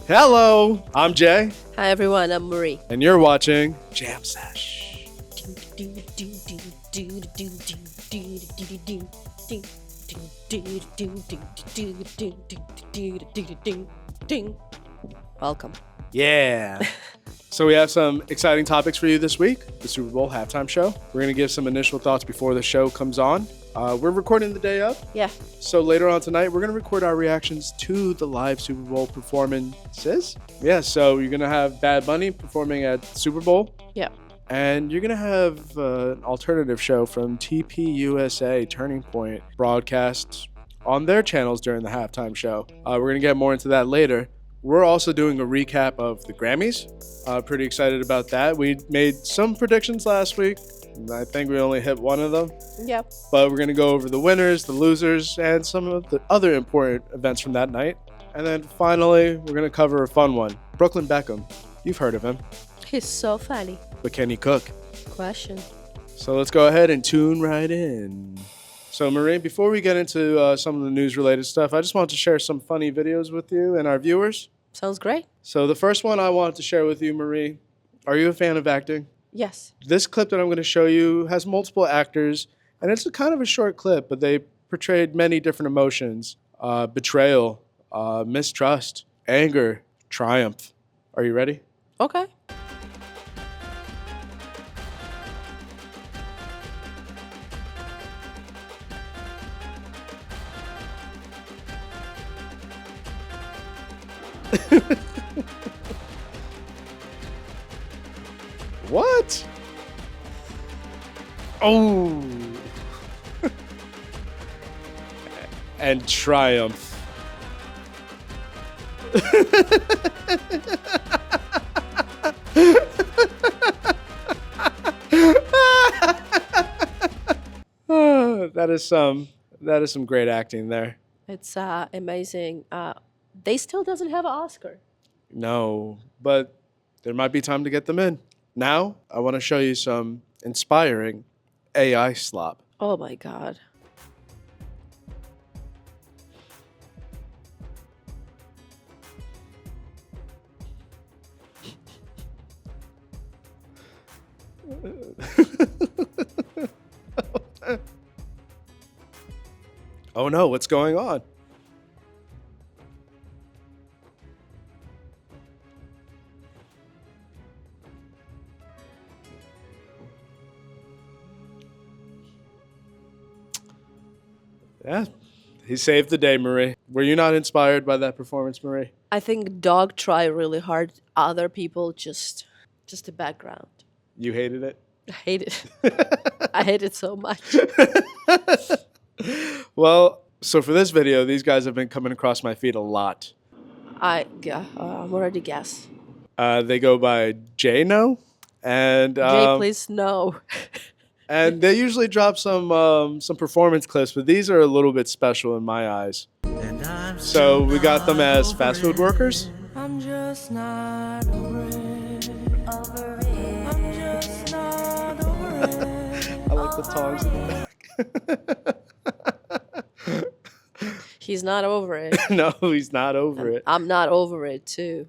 Hello, I'm Jay. Hi everyone, I'm Marie. And you're watching JAM Sesh. Welcome. Yeah. So we have some exciting topics for you this week. The Super Bowl halftime show. We're going to give some initial thoughts before the show comes on. We're recording the day of. Yeah. So later on tonight, we're going to record our reactions to the live Super Bowl performances. Yeah, so you're going to have Bad Bunny performing at Super Bowl. Yeah. And you're going to have an alternative show from TPUSA, Turning Point, broadcast on their channels during the halftime show. We're going to get more into that later. We're also doing a recap of the Grammys. Pretty excited about that. We made some predictions last week. I think we only hit one of them. Yep. But we're going to go over the winners, the losers, and some of the other important events from that night. And then finally, we're going to cover a fun one. Brooklyn Beckham. You've heard of him. He's so funny. But can he cook? Question. So let's go ahead and tune right in. So Marie, before we get into some of the news-related stuff, I just wanted to share some funny videos with you and our viewers. Sounds great. So the first one I wanted to share with you, Marie, are you a fan of acting? Yes. This clip that I'm going to show you has multiple actors, and it's kind of a short clip, but they portrayed many different emotions. Betrayal, mistrust, anger, triumph. Are you ready? Okay. What? Oh. And triumph. That is some great acting there. It's amazing. They still doesn't have an Oscar. No, but there might be time to get them in. Now, I want to show you some inspiring AI slop. Oh my God. Oh no, what's going on? Yeah, he saved the day, Marie. Were you not inspired by that performance, Marie? I think dog try really hard. Other people just the background. You hated it? I hate it. I hate it so much. Well, so for this video, these guys have been coming across my feed a lot. I'm already guess. They go by J-No, and Jay, please no. and they usually drop some performance clips, but these are a little bit special in my eyes. So we got them as fast food workers. I'm just not over it. I'm just not over it. I like the tongs in the back. He's not over it. No, he's not over it. I'm not over it too.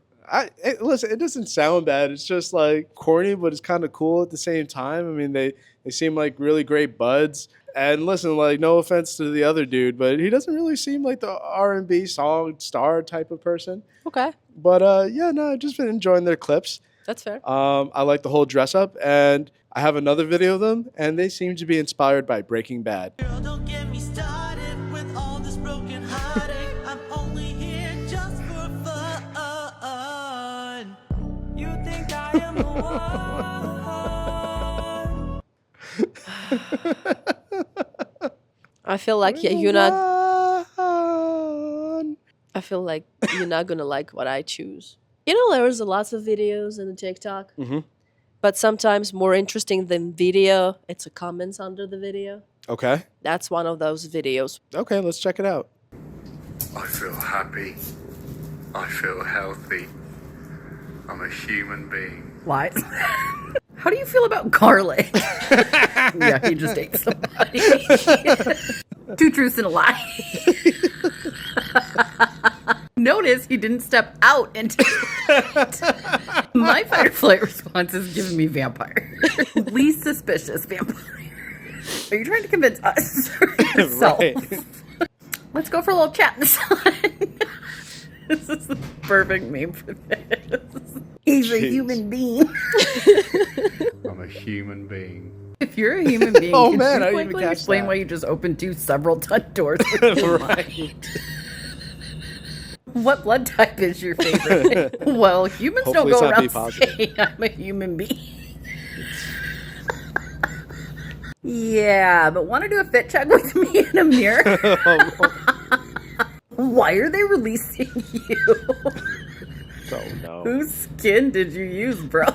Listen, it doesn't sound bad. It's just like corny, but it's kind of cool at the same time. I mean, they seem like really great buds. And listen, like, no offense to the other dude, but he doesn't really seem like the R&B song star type of person. Okay. But yeah, no, I've just been enjoying their clips. That's fair. I like the whole dress up, and I have another video of them, and they seem to be inspired by Breaking Bad. Girl, don't get me started with all this broken heartache. I'm only here just for fun. You think I am the one? I feel like you're not. I feel like you're not gonna like what I choose. You know, there's lots of videos in the TikTok, but sometimes more interesting than video, it's the comments under the video. Okay. That's one of those videos. Okay, let's check it out. I feel happy. I feel healthy. I'm a human being. What? How do you feel about garlic? Yeah, he just ate somebody. 2 truths and a lie. Notice he didn't step out into the light. My fight or flight response is giving me vampire. Least suspicious vampire. Are you trying to convince us or yourself? Right. Let's go for a little chat in the sun. This is the perfect name for this. He's a human being. I'm a human being. If you're a human being, Oh, can man, you I didn't even quickly catch explain that. why you just opened 2 several ton doors with your Right. mind? What blood type is your favorite? Well, humans Hopefully don't go it's not around B positive. saying I'm a human being. Yeah, but want to do a fit check with me in a mirror? Why are they releasing you? Oh, no. Whose skin did you use, bro?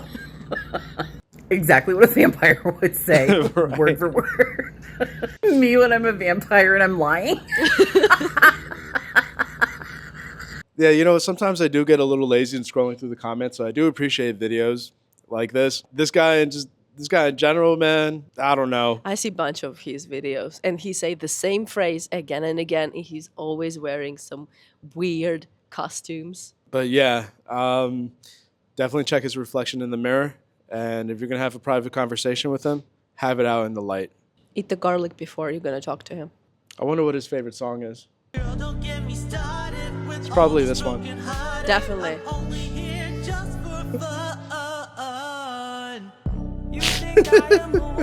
Exactly what a vampire would say, Right. word for word. Me when I'm a vampire and I'm lying. Yeah, you know, sometimes I do get a little lazy in scrolling through the comments, so I do appreciate videos like this. This guy in general, man, I don't know. I see a bunch of his videos, and he say the same phrase again and again, and he's always wearing some weird costumes. But yeah, definitely check his reflection in the mirror. And if you're going to have a private conversation with him, have it out in the light. Eat the garlic before you're gonna talk to him. I wonder what his favorite song is. Girl, don't get me started with It's probably all this one. broken hearted. Definitely. I'm only here just for fun. You think I am the one?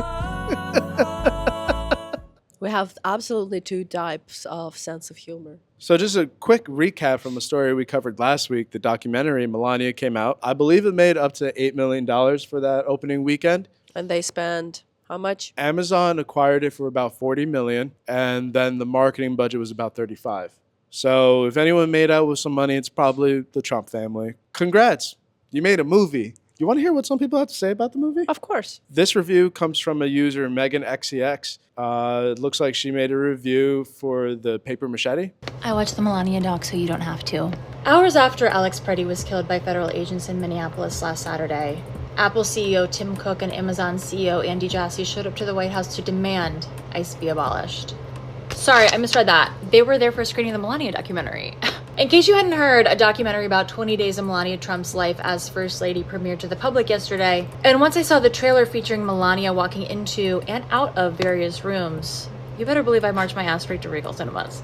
We have absolutely 2 types of sense of humor. So just a quick recap from a story we covered last week. The documentary Melania came out. I believe it made up to $8 million for that opening weekend. And they spend how much? Amazon acquired it for about $40 million, and then the marketing budget was about $35. So if anyone made out with some money, it's probably the Trump family. Congrats. You made a movie. You want to hear what some people have to say about the movie? Of course. This review comes from a user, MeganXCX. It looks like she made a review for the Paper Machete. I watched the Melania doc so you don't have to. Hours after Alex Preddy was killed by federal agents in Minneapolis last Saturday, Apple CEO Tim Cook and Amazon CEO Andy Jassy showed up to the White House to demand ICE be abolished. Sorry, I misread that. They were there for a screening of the Melania documentary. In case you hadn't heard, a documentary about 20 days of Melania Trump's life as First Lady premiered to the public yesterday. And once I saw the trailer featuring Melania walking into and out of various rooms, you better believe I marched my ass straight to Regal Cinemas.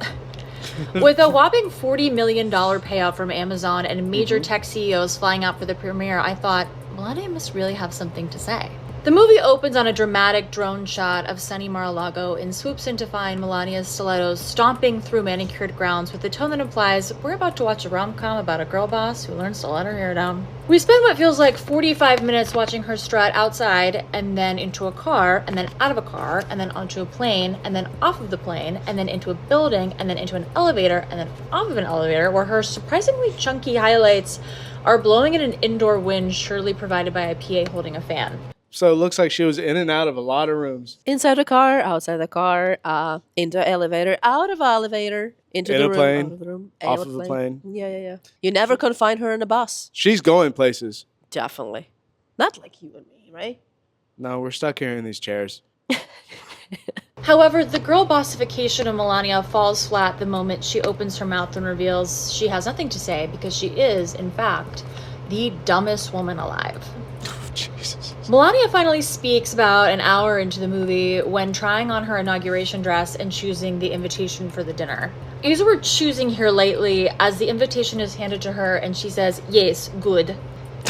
With a whopping $40 million payout from Amazon and major tech CEOs flying out for the premiere, I thought, Melania must really have something to say. The movie opens on a dramatic drone shot of sunny Mar-a-Lago and swoops in to find Melania's stilettos stomping through manicured grounds with a tone that implies we're about to watch a rom-com about a girl boss who learns to let her hair down. We spend what feels like 45 minutes watching her strut outside and then into a car and then out of a car and then onto a plane and then off of the plane and then into a building and then into an elevator and then off of an elevator where her surprisingly chunky highlights are blowing in an indoor wind surely provided by a PA holding a fan. So it looks like she was in and out of a lot of rooms. Inside the car, outside the car, into elevator, out of elevator, into In the a room, plane, out of the room, off out of the plane. Yeah. You never can find her in a bus. She's going places. Definitely. Not like you and me, right? No, we're stuck here in these chairs. However, the girl bossification of Melania falls flat the moment she opens her mouth and reveals she has nothing to say because she is, in fact, the dumbest woman alive. Jesus. Melania finally speaks about an hour into the movie when trying on her inauguration dress and choosing the invitation for the dinner. I use the word choosing here lightly as the invitation is handed to her and she says, yes, good.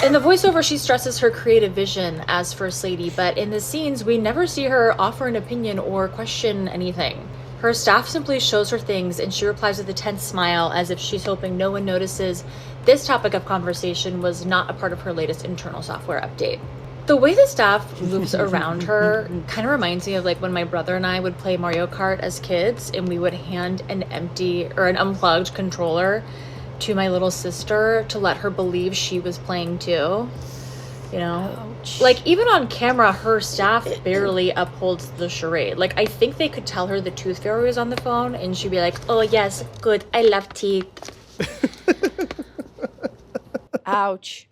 In the voiceover, she stresses her creative vision as First Lady, but in the scenes, we never see her offer an opinion or question anything. Her staff simply shows her things and she replies with a tense smile as if she's hoping no one notices this topic of conversation was not a part of her latest internal software update. The way the staff loops around her kind of reminds me of like when my brother and I would play Mario Kart as kids and we would hand an empty or an unplugged controller to my little sister to let her believe she was playing too. You know? Ouch. Like, even on camera, her staff barely upholds the charade. Like, I think they could tell her the tooth fairy was on the phone, and she'd be like, oh, yes, good, I love teeth. Ouch.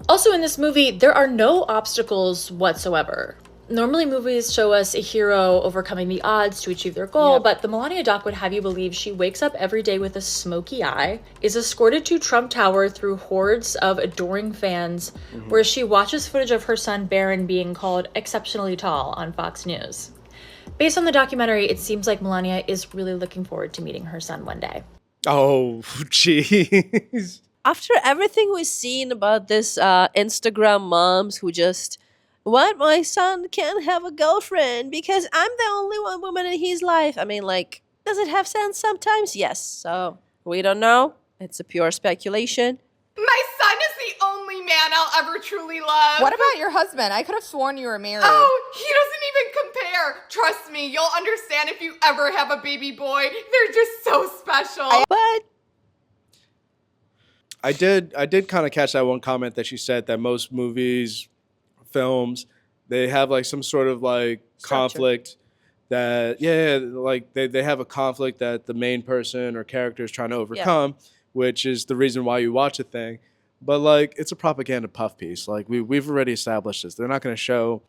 Also, in this movie, there are no obstacles whatsoever. Normally, movies show us a hero overcoming the odds to achieve their goal, Yep. but the Melania doc would have you believe she wakes up every day with a smoky eye, is escorted to Trump Tower through hordes of adoring fans, where she watches footage of her son Barron being called exceptionally tall on Fox News. Based on the documentary, it seems like Melania is really looking forward to meeting her son one day. Oh, jeez. After everything we've seen about this Instagram moms who just, what, my son can't have a girlfriend because I'm the only one woman in his life. I mean, like, does it have sense sometimes? Yes. So we don't know. It's a pure speculation. My son is the only man I'll ever truly love. What about your husband? I could have sworn you were married. Oh, he doesn't even compare. Trust me, you'll understand if you ever have a baby boy. They're just so special. But I did kind of catch that one comment that she said that most movies, films, they have like some sort of like conflict that like they have a conflict that the main person or character is trying to overcome, which is the reason why you watch a thing. But like it's a propaganda puff piece. Like we've already established this. They're not gonna show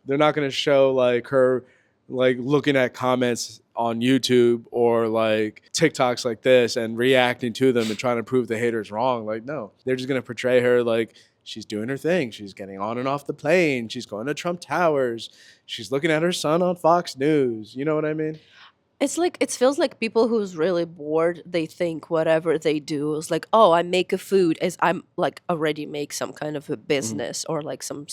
like her like looking at comments on YouTube or like TikToks like this and reacting to them and trying to prove the haters wrong. Like, no, they're just going to portray her like she's doing her thing. She's getting on and off the plane. She's going to Trump Towers. She's looking at her son on Fox News. You know what I mean? it's like, it feels like people who's really bored, they think whatever they do is like, oh, I make a food as I'm like already make some kind of a business or like some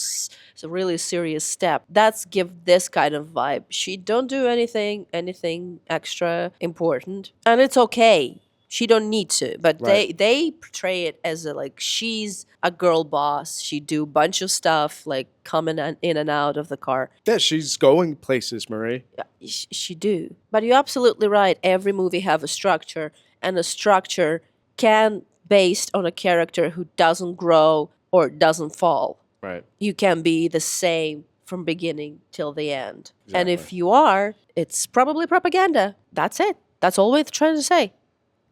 really serious step. That's give this kind of vibe. She don't do anything extra important, and it's okay. She don't need to, but they portray it as a, like, she's a girl boss. She do bunch of stuff like coming in and out of the car. Yeah, she's going places, Marie. Yeah, she do. But you're absolutely right. Every movie have a structure, and a structure can based on a character who doesn't grow or doesn't fall. Right. You can be the same from beginning till the end. Exactly. And if you are, it's probably propaganda. That's it. That's all we're trying to say.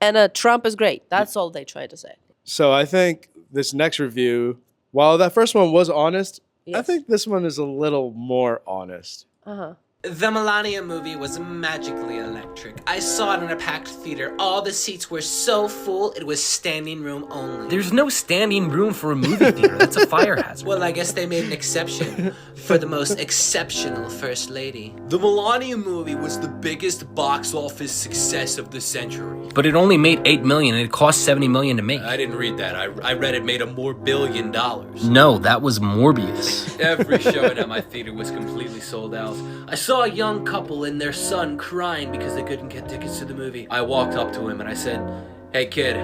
And Trump is great. That's all they try to say. So I think this next review, while that first one was honest, I think this one is a little more honest. Uh-huh. The Melania movie was magically electric. I saw it in a packed theater. All the seats were so full, it was standing room only. There's no standing room for a movie theater. That's a fire hazard. Well, I guess they made an exception for the most exceptional First Lady. The Melania movie was the biggest box office success of the century. But it only made $8 million, and it cost $70 million to make. I didn't read that. I read it made $1 more billion. No, that was Morbius. Every showing at my theater was completely sold out. I saw a young couple and their son crying because they couldn't get tickets to the movie. I walked up to him and I said, "Hey kid,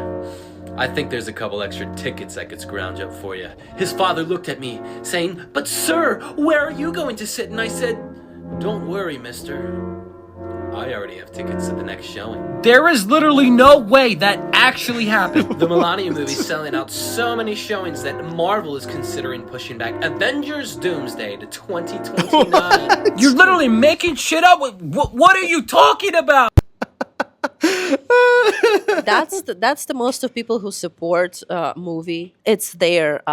I think there's a couple extra tickets I could scrounge up for you." His father looked at me saying, "But sir, where are you going to sit?" And I said, "Don't worry, mister. I already have tickets to the next showing." There is literally no way that actually happened. The Melania movie's selling out so many showings that Marvel is considering pushing back Avengers Doomsday to 2029. You're literally making shit up. What are you talking about? That's the most of people who support movie. It's their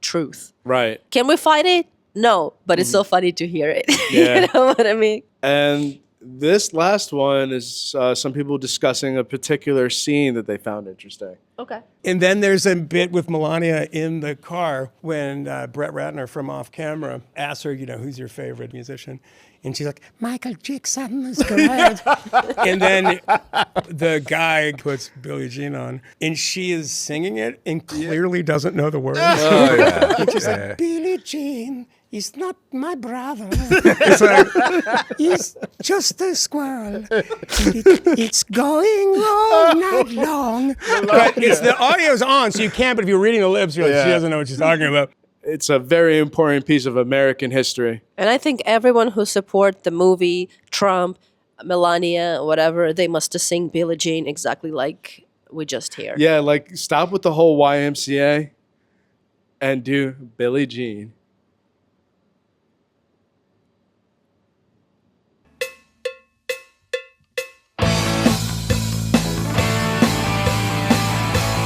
truth. Right. Can we fight it? No, but it's so funny to hear it. Yeah. You know what I mean? And this last one is some people discussing a particular scene that they found interesting. Okay. And then there's a bit with Melania in the car when Brett Ratner from Off Camera asks her, who's your favorite musician? And she's like, Michael Jackson is great. And then the guy puts Billie Jean on, and she is singing it and clearly doesn't know the words. Oh, yeah. And she's like, Billie Jean is not my brother. It's like, he's just a squirrel. It's going all night long. But the audio's on, so you can't, but if you're reading the lips, you're like, she doesn't know what she's talking about. It's a very important piece of American history. And I think everyone who support the movie, Trump, Melania, whatever, they must sing Billie Jean exactly like we just hear. Yeah, like stop with the whole YMCA and do Billie Jean.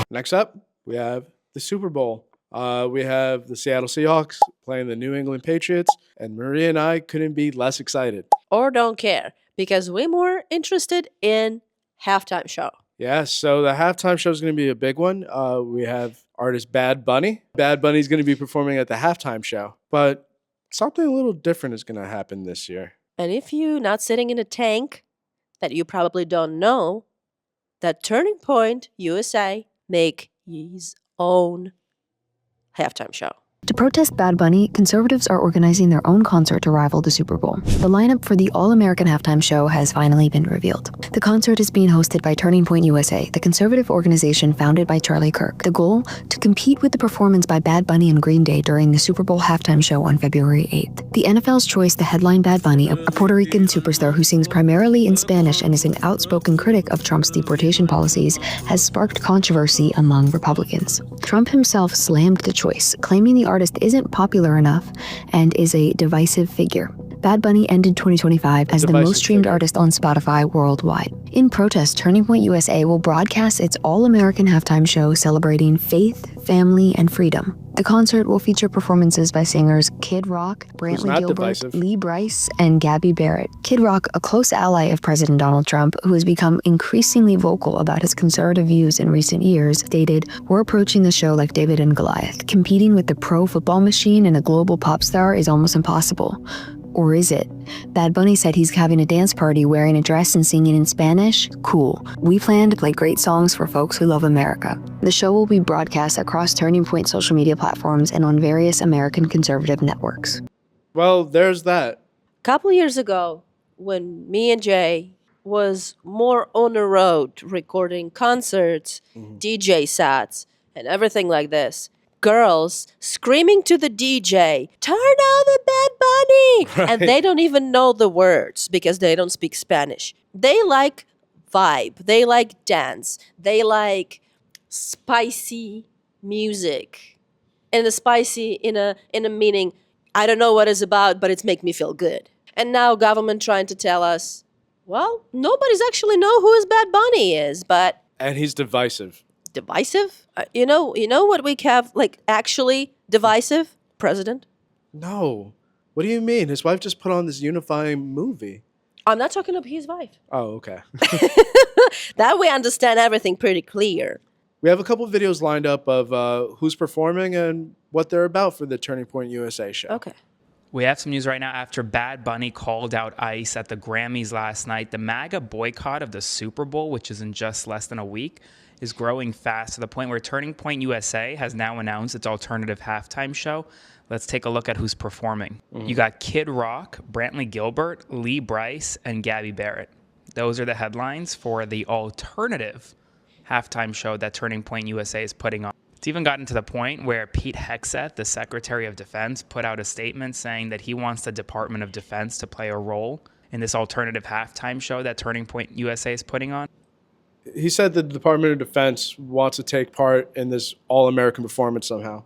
Next up, we have the Super Bowl. We have the Seattle Seahawks playing the New England Patriots, and Maria and I couldn't be less excited. Or don't care, because we're more interested in halftime show. Yeah, so the halftime show is going to be a big one. We have artist Bad Bunny. Bad Bunny is going to be performing at the halftime show, but something a little different is going to happen this year. And if you're not sitting in a tank, that you probably don't know, that Turning Point USA make his own halftime show. To protest Bad Bunny, conservatives are organizing their own concert to rival the Super Bowl. The lineup for the All-American Halftime Show has finally been revealed. The concert is being hosted by Turning Point USA, the conservative organization founded by Charlie Kirk. The goal? To compete with the performance by Bad Bunny and Green Day during the Super Bowl halftime show on February 8th. The NFL's choice to headline Bad Bunny, a Puerto Rican superstar who sings primarily in Spanish and is an outspoken critic of Trump's deportation policies, has sparked controversy among Republicans. Trump himself slammed the choice, claiming the artist isn't popular enough and is a divisive figure. Bad Bunny ended 2025 as the most streamed artist on Spotify worldwide. In protest, Turning Point USA will broadcast its All-American Halftime Show celebrating faith, family, and freedom. The concert will feature performances by singers Kid Rock, Brantley Gilbert, Lee Brice, and Gabby Barrett. Kid Rock, a close ally of President Donald Trump, who has become increasingly vocal about his conservative views in recent years, stated, "We're approaching the show like David and Goliath. Competing with the pro football machine and a global pop star is almost impossible." Or is it? Bad Bunny said he's having a dance party wearing a dress and singing in Spanish? Cool. We plan to play great songs for folks who love America. The show will be broadcast across Turning Point social media platforms and on various American conservative networks. Well, there's that. A couple years ago, when me and Jay was more on the road recording concerts, DJ sets, and everything like this, girls screaming to the DJ, "Turn on the Bad Bunny!" Right. And they don't even know the words because they don't speak Spanish. They like vibe. They like dance. They like spicy music. And the spicy in a meaning, I don't know what it's about, but it's make me feel good. And now government trying to tell us, well, nobody's actually know who his Bad Bunny is, but... And he's divisive. Divisive? You know what we have, like, actually divisive? President? No. What do you mean? His wife just put on this unifying movie. I'm not talking about his wife. Oh, okay. That we understand everything pretty clear. We have a couple of videos lined up of who's performing and what they're about for the Turning Point USA show. Okay. We have some news right now. After Bad Bunny called out ICE at the Grammys last night, the MAGA boycott of the Super Bowl, which is in just less than a week, is growing fast to the point where Turning Point USA has now announced its alternative halftime show. Let's take a look at who's performing. You got Kid Rock, Brantley Gilbert, Lee Brice, and Gabby Barrett. Those are the headlines for the alternative halftime show that Turning Point USA is putting on. It's even gotten to the point where Pete Hegseth, the Secretary of Defense, put out a statement saying that he wants the Department of Defense to play a role in this alternative halftime show that Turning Point USA is putting on. He said the Department of Defense wants to take part in this all-American performance somehow.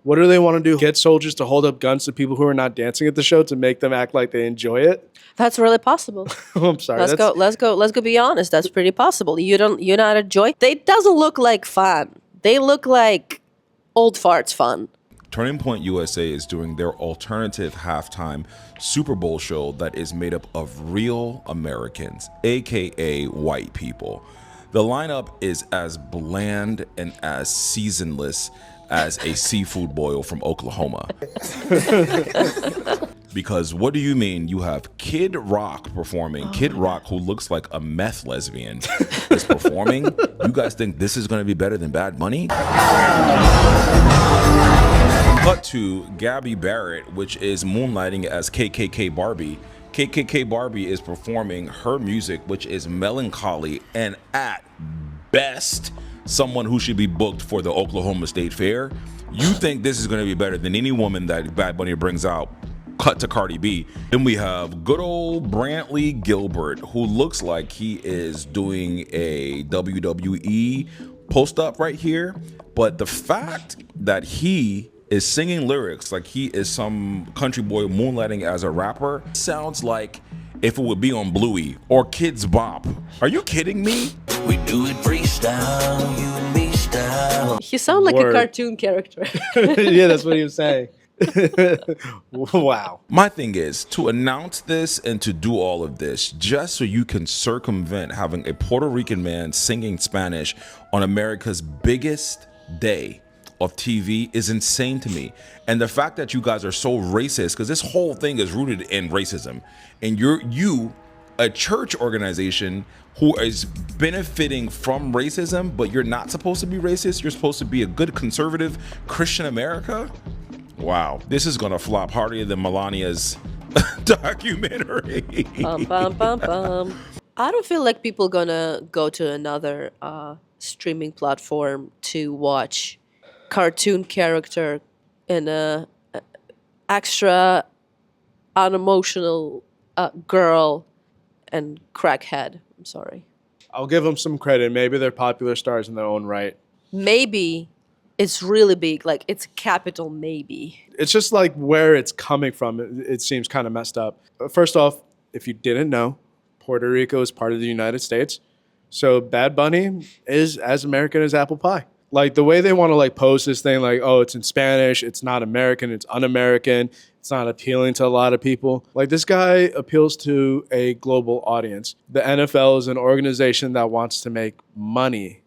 What do they want to do? Get soldiers to hold up guns to people who are not dancing at the show to make them act like they enjoy it? That's really possible. I'm sorry. Let's go be honest. That's pretty possible. You're not enjoying. It doesn't look like fun. They look like old farts fun. Turning Point USA is doing their alternative halftime Super Bowl show that is made up of real Americans, aka white people. The lineup is as bland and as seasonless as a seafood boil from Oklahoma. Because what do you mean you have Kid Rock performing? Kid Rock, who looks like a meth lesbian, is performing. You guys think this is going to be better than Bad Bunny? Cut to Gabby Barrett, which is moonlighting as KKK Barbie. KKK Barbie is performing her music, which is melancholy and at best someone who should be booked for the Oklahoma State Fair. You think this is going to be better than any woman that Bad Bunny brings out? Cut to Cardi B. Then we have good old Brantley Gilbert, who looks like he is doing a WWE post-up right here. But the fact that he is singing lyrics like he is some country boy moonlighting as a rapper sounds like if it would be on Bluey or Kids Bop. Are you kidding me? We do it freestyle, you and me style. You sound like Word. a cartoon character. Yeah, that's what he was saying. Wow. My thing is to announce this and to do all of this just so you can circumvent having a Puerto Rican man singing Spanish on America's biggest day of TV is insane to me. And the fact that you guys are so racist, because this whole thing is rooted in racism, and you, a church organization who is benefiting from racism, but you're not supposed to be racist. You're supposed to be a good conservative Christian America. Wow, this is gonna flop harder than Melania's documentary. Bum, bum, bum, bum. I don't feel like people gonna go to another streaming platform to watch cartoon character in a extra unemotional girl and crackhead. I'm sorry. I'll give them some credit. Maybe they're popular stars in their own right. Maybe it's really big. Like, it's a capital maybe. It's just like where it's coming from. It seems kind of messed up. First off, if you didn't know, Puerto Rico is part of the United States. So Bad Bunny is as American as apple pie. Like the way they want to like pose this thing, like, oh, it's in Spanish, it's not American, it's un-American, it's not appealing to a lot of people. Like this guy appeals to a global audience. The NFL is an organization that wants to make money.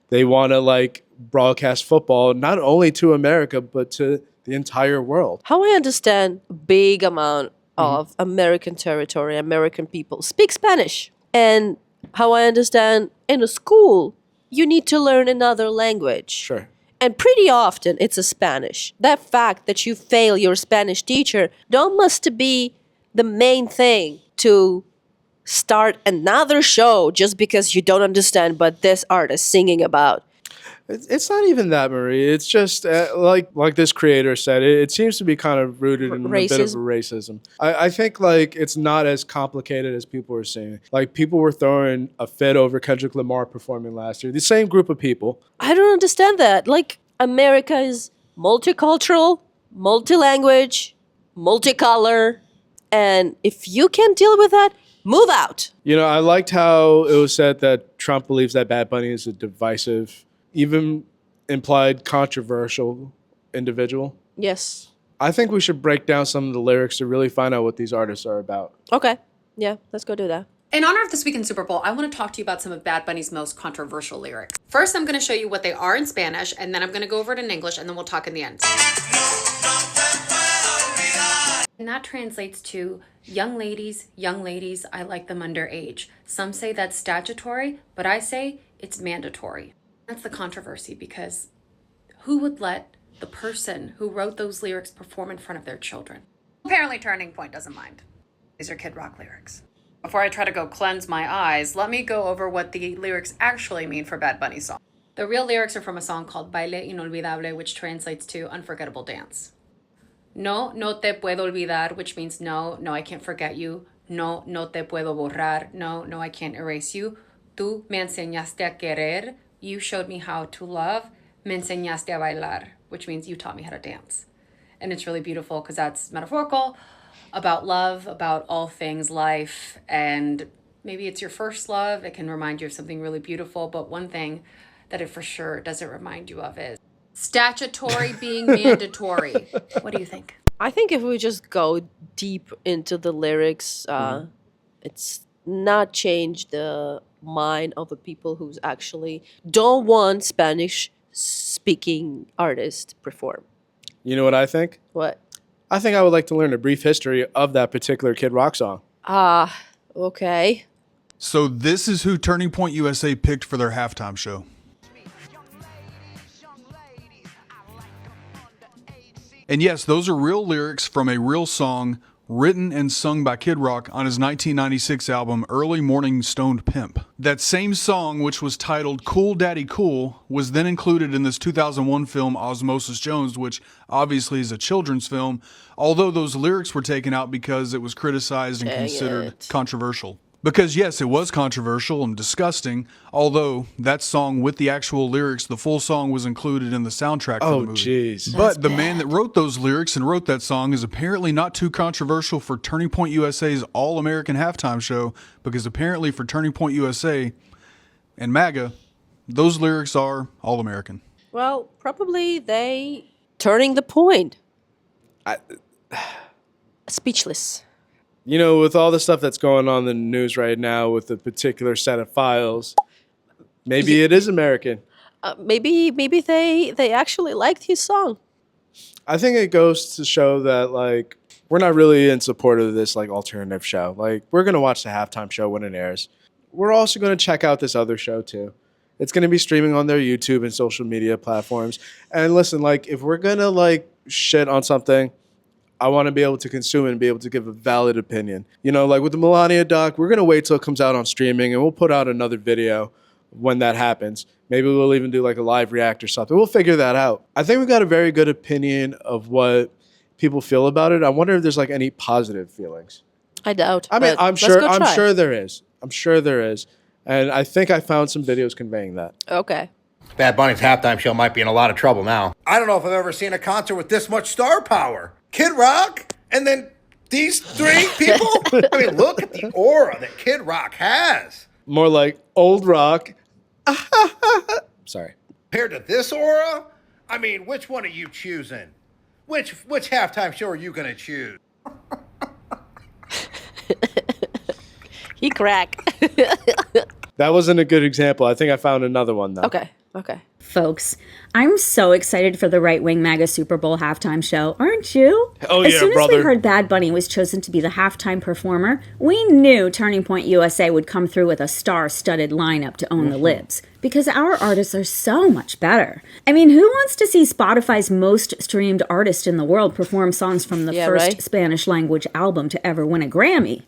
They want to like broadcast football not only to America but to the entire world. How I understand, big amount of American territory, American people speak Spanish. And how I understand, in a school, you need to learn another language. Sure. And pretty often it's a Spanish. That fact that you fail your Spanish teacher don't must be the main thing to start another show just because you don't understand what this artist singing about. It's not even that, Marie. It's just like this creator said, it seems to be kind of rooted in a bit of racism. I think like it's not as complicated as people were saying. Like people were throwing a fit over Kendrick Lamar performing last year. The same group of people. I don't understand that. Like America is multicultural, multi-language, multicolor, and if you can't deal with that, move out. You know, I liked how it was said that Trump believes that Bad Bunny is a divisive, even implied controversial individual. Yes. I think we should break down some of the lyrics to really find out what these artists are about. Okay. Yeah, let's go do that. In honor of This Week in Super Bowl, I want to talk to you about some of Bad Bunny's most controversial lyrics. First, I'm going to show you what they are in Spanish, and then I'm going to go over it in English, and then we'll talk in the end. And that translates to, young ladies, I like them underage. Some say that's statutory, but I say it's mandatory. That's the controversy, because who would let the person who wrote those lyrics perform in front of their children? Apparently Turning Point doesn't mind. These are Kid Rock lyrics. Before I try to go cleanse my eyes, let me go over what the lyrics actually mean for Bad Bunny's song. The real lyrics are from a song called Baile Inolvidable, which translates to Unforgettable Dance. No, no te puedo olvidar, which means no, I can't forget you. No, no te puedo borrar. No, I can't erase you. Tú me enseñaste a querer. You showed me how to love. Me enseñaste a bailar, which means you taught me how to dance. And it's really beautiful because that's metaphorical about love, about all things life. And maybe it's your first love. It can remind you of something really beautiful. But one thing that it for sure doesn't remind you of is statutory being mandatory. What do you think? I think if we just go deep into the lyrics, it's not change the mind of the people who's actually don't want Spanish speaking artists perform. You know what I think? What? I think I would like to learn a brief history of that particular Kid Rock song. Okay. So this is who Turning Point USA picked for their halftime show. And yes, those are real lyrics from a real song written and sung by Kid Rock on his 1996 album Early Morning Stoned Pimp. That same song, which was titled Cool Daddy Cool, was then included in this 2001 film Osmosis Jones, which obviously is a children's film, although those lyrics were taken out because it was criticized and considered controversial. Because yes, it was controversial and disgusting, although that song with the actual lyrics, the full song was included in the soundtrack for the movie. Jeez. But the man that wrote those lyrics and wrote that song is apparently not too controversial for Turning Point USA's All-American Halftime Show, because apparently for Turning Point USA and MAGA, those lyrics are All-American. Well, probably they turning the point. Speechless. You know, with all the stuff that's going on in the news right now with a particular set of files, maybe it is American. Maybe they actually liked his song. I think it goes to show that, like, we're not really in support of this, like, alternative show. Like, we're going to watch the halftime show when it airs. We're also going to check out this other show, too. It's going to be streaming on their YouTube and social media platforms. And listen, like, if we're going to, like, shit on something, I want to be able to consume it and be able to give a valid opinion. You know, like with the Melania doc, we're going to wait till it comes out on streaming, and we'll put out another video when that happens. Maybe we'll even do like a live react or something. We'll figure that out. I think we've got a very good opinion of what people feel about it. I wonder if there's like any positive feelings. I doubt. I mean, I'm sure there is. I'm sure there is. And I think I found some videos conveying that. Okay. Bad Bunny's halftime show might be in a lot of trouble now. I don't know if I've ever seen a concert with this much star power. Kid Rock, and then these three people? I mean, look at the aura that Kid Rock has. More like old rock. Sorry. Compared to this aura? I mean, which one are you choosing? Which halftime show are you going to choose? He crack. That wasn't a good example. I think I found another one, though. Okay. Folks, I'm so excited for the right-wing MAGA Super Bowl halftime show, aren't you? Oh, as yeah, soon brother. as we heard Bad Bunny was chosen to be the halftime performer, we knew Turning Point USA would come through with a star-studded lineup to own the libs. Because our artists are so much better. I mean, who wants to see Spotify's most streamed artist in the world perform songs from the first Spanish language album to ever win a Grammy?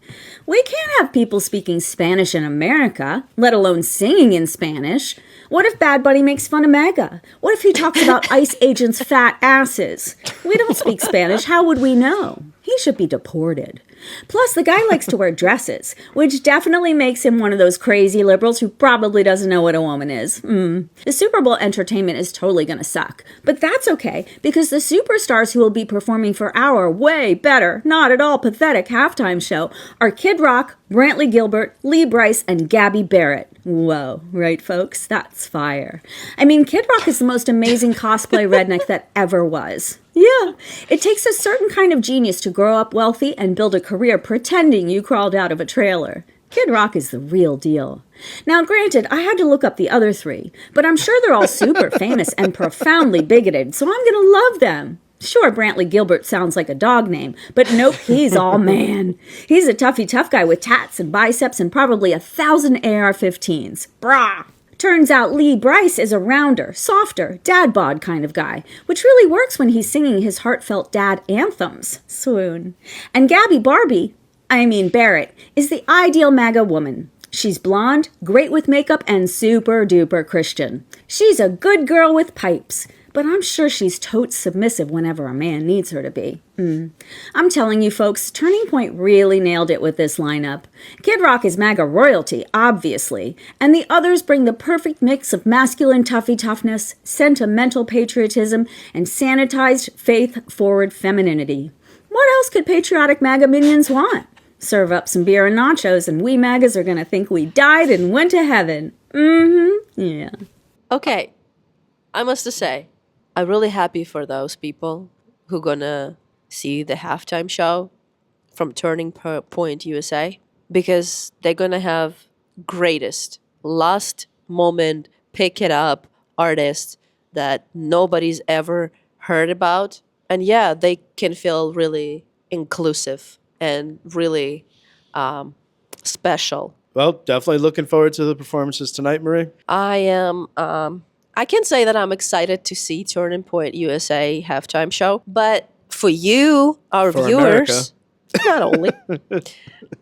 We can't have people speaking Spanish in America, let alone singing in Spanish. What if Bad Bunny makes fun of MAGA? What if he talks about ICE agents' fat asses? We don't speak Spanish. How would we know? He should be deported. Plus, the guy likes to wear dresses, which definitely makes him one of those crazy liberals who probably doesn't know what a woman is. The Super Bowl entertainment is totally going to suck. But that's okay, because the superstars who will be performing for our way better, not at all pathetic halftime show are Kid Rock, Brantley Gilbert, Lee Brice, and Gabby Barrett. Whoa, right, folks? That's fire. I mean, Kid Rock is the most amazing cosplay redneck that ever was. Yeah, it takes a certain kind of genius to grow up wealthy and build a career pretending you crawled out of a trailer. Kid Rock is the real deal. Now, granted, I had to look up the other three, but I'm sure they're all super famous and profoundly bigoted, so I'm gonna love them. Sure, Brantley Gilbert sounds like a dog name, but nope, he's all man. He's a tough guy with tats and biceps and probably 1,000 AR-15s. Brah! Turns out Lee Brice is a rounder, softer, dad bod kind of guy, which really works when he's singing his heartfelt dad anthems. Swoon. And Gabby Barrett, is the ideal MAGA woman. She's blonde, great with makeup, and super duper Christian. She's a good girl with pipes. But I'm sure she's totes submissive whenever a man needs her to be. I'm telling you folks, Turning Point really nailed it with this lineup. Kid Rock is MAGA royalty, obviously, and the others bring the perfect mix of masculine toughness, sentimental patriotism, and sanitized faith-forward femininity. What else could patriotic MAGA minions want? Serve up some beer and nachos, and we MAGAs are gonna think we died and went to heaven. Yeah. Okay, I must say, I'm really happy for those people who gonna see the halftime show from Turning Point USA, because they're gonna have greatest last moment pick it up artists that nobody's ever heard about, and yeah, they can feel really inclusive and really special. Well, definitely looking forward to the performances tonight, Marie. I am I can say that I'm excited to see Turning Point USA halftime show, but for you, our For viewers, not only,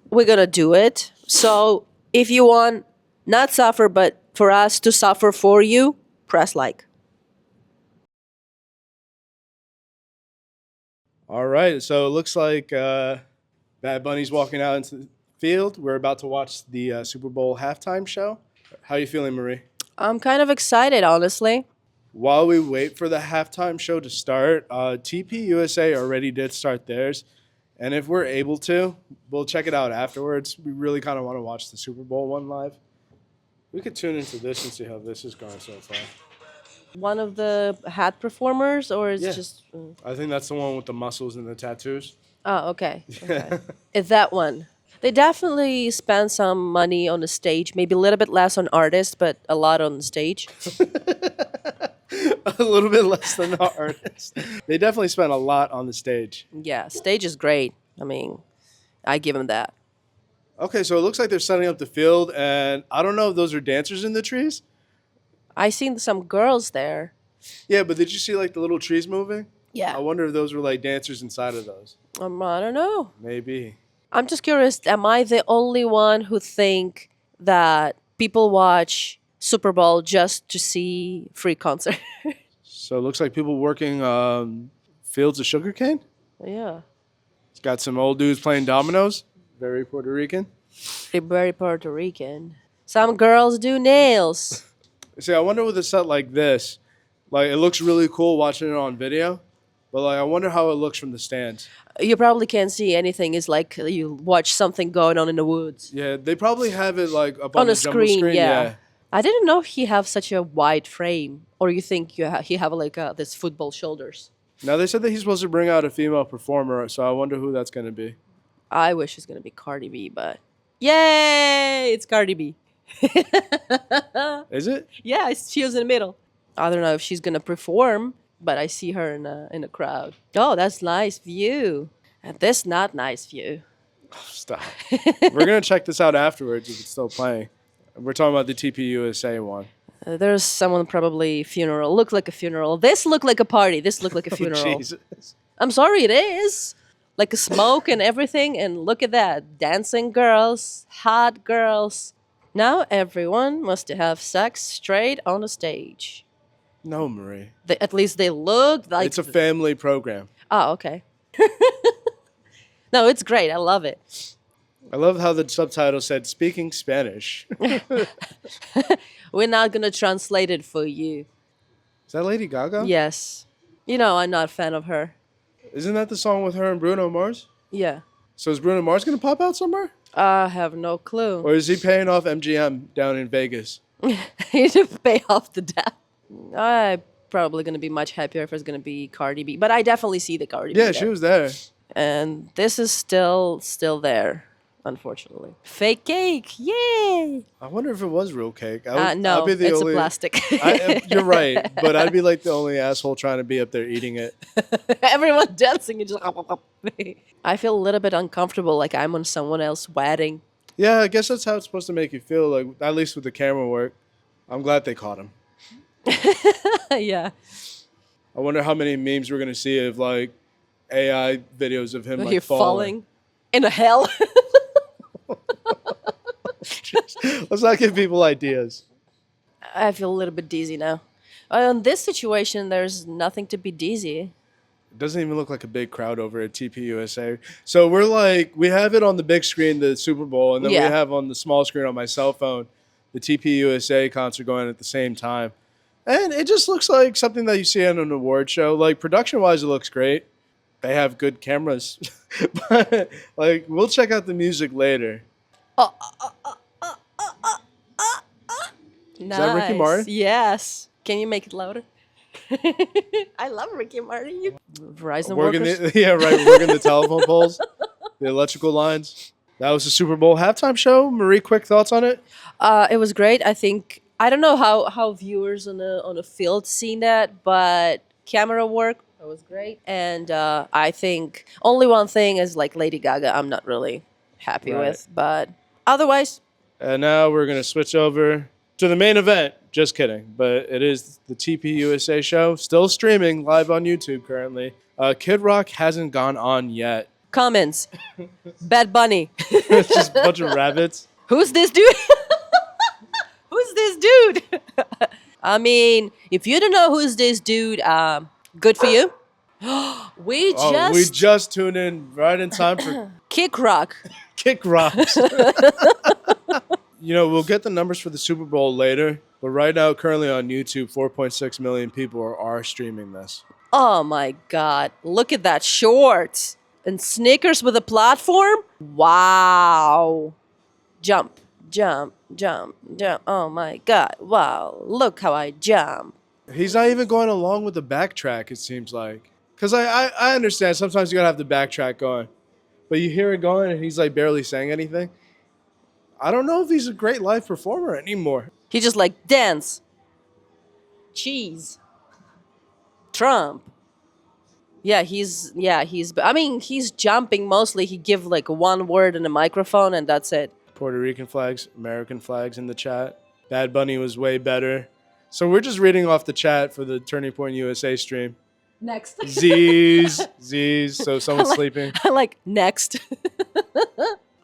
we're gonna do it. So if you want not suffer, but for us to suffer for you, press like. All right, so it looks like Bad Bunny's walking out into the field. We're about to watch the Super Bowl halftime show. How are you feeling, Marie? I'm kind of excited, honestly. While we wait for the halftime show to start, TPUSA already did start theirs. And if we're able to, we'll check it out afterwards. We really kind of want to watch the Super Bowl one live. We could tune into this and see how this is going so far. One of the hat performers, or it's Yeah. just? I think that's the one with the muscles and the tattoos. Oh, okay. Okay. It's that one. They definitely spend some money on the stage, maybe a little bit less on artists, but a lot on the stage. A little bit less than the artist. They definitely spent a lot on the stage. Yeah, stage is great. I mean, I give them that. Okay, so it looks like they're setting up the field, and I don't know if those are dancers in the trees. I seen some girls there. Yeah, but did you see like the little trees moving? Yeah. I wonder if those were like dancers inside of those. I don't know. Maybe. I'm just curious, am I the only one who think that people watch Super Bowl just to see free concert? So it looks like people working fields of sugarcane. Yeah. It's got some old dudes playing dominoes. Very Puerto Rican. Very Puerto Rican. Some girls do nails. See, I wonder with a set like this, like it looks really cool watching it on video, but like I wonder how it looks from the stands. You probably can't see anything. It's like you watch something going on in the woods. Yeah, they probably have it like up on On the a jumbo screen, yeah. Yeah. I didn't know he have such a wide frame. Or you think he have like this football shoulders? Now they said that he's supposed to bring out a female performer, so I wonder who that's going to be. I wish it's gonna be Cardi B, but yay, it's Cardi B. Is it? Yeah, she was in the middle. I don't know if she's gonna perform, but I see her in a crowd. Oh, that's nice view. And this not nice view. Stop. We're going to check this out afterwards if it's still playing. We're talking about the TPUSA one. There's someone probably funeral. Look like a funeral. This looked like a party. This looked like a funeral. Oh, Jesus. I'm sorry, it is. Like a smoke and everything. And look at that. Dancing girls, hot girls. Now everyone must have sex straight on the stage. No, Marie. At least they look like... It's a family program. Oh, okay. No, it's great. I love it. I love how the subtitle said, speaking Spanish. We're not going to translate it for you. Is that Lady Gaga? Yes. You know, I'm not a fan of her. Isn't that the song with her and Bruno Mars? Yeah. So is Bruno Mars going to pop out somewhere? I have no clue. Or is he paying off MGM down in Vegas? He should pay off the debt. I'm probably going to be much happier if it's going to be Cardi B. But I definitely see the Cardi B Yeah, there. she was there. And this is still there, unfortunately. Fake cake, yay! I wonder if it was real cake. No, I'd be the it's only, a plastic. You're right, but I'd be like the only asshole trying to be up there eating it. Everyone dancing and just... I feel a little bit uncomfortable, like I'm on someone else's wedding. Yeah, I guess that's how it's supposed to make you feel, like at least with the camera work. I'm glad they caught him. Yeah. I wonder how many memes we're going to see of like AI videos of him You're like falling. in a hell. Let's not give people ideas. I feel a little bit dizzy now. In this situation, there's nothing to be dizzy. It doesn't even look like a big crowd over at TPUSA. So we're like, we have it on the big screen, the Super Bowl, and then we have on the small screen on my cell phone the TPUSA concert going at the same time. And it just looks like something that you see on an award show. Like, production-wise, it looks great. They have good cameras. But, like, we'll check out the music later. Nice. Is that Ricky Martin? Yes. Can you make it louder? I love Ricky Martin. Verizon Working workers. working the telephone poles, the electrical lines. That was the Super Bowl halftime show. Marie, quick thoughts on it? It was great. I think I don't know how viewers on the field seen that, but camera work was great. And I think only one thing is like Lady Gaga. I'm not really happy with, but otherwise. And now we're gonna switch over to the main event. Just kidding, but it is the TPUSA show, still streaming live on YouTube currently. Kid Rock hasn't gone on yet. Comments. Bad Bunny. It's just a bunch of rabbits. Who's this dude? Who's this dude? I mean, if you don't know who's this dude, good for you. We just tuned in right in time for Kick Rock. Kick Rocks. You know, we'll get the numbers for the Super Bowl later, but right now, currently on YouTube, 4.6 million people are streaming this. Oh my God. Look at that shorts. And sneakers with a platform? Wow. Jump, jump, jump, jump. Oh my God. Wow. Look how I jump. He's not even going along with the backtrack, it seems like. Because I understand sometimes you gotta have the backtrack going. But you hear it going and he's like barely saying anything. I don't know if he's a great live performer anymore. He just like dance. Cheese. Trump. He's jumping mostly. He give like one word in a microphone and that's it. Puerto Rican flags, American flags in the chat. Bad Bunny was way better. So we're just reading off the chat for the Turning Point USA stream. Next. Z's. So someone's I like- sleeping. I like next.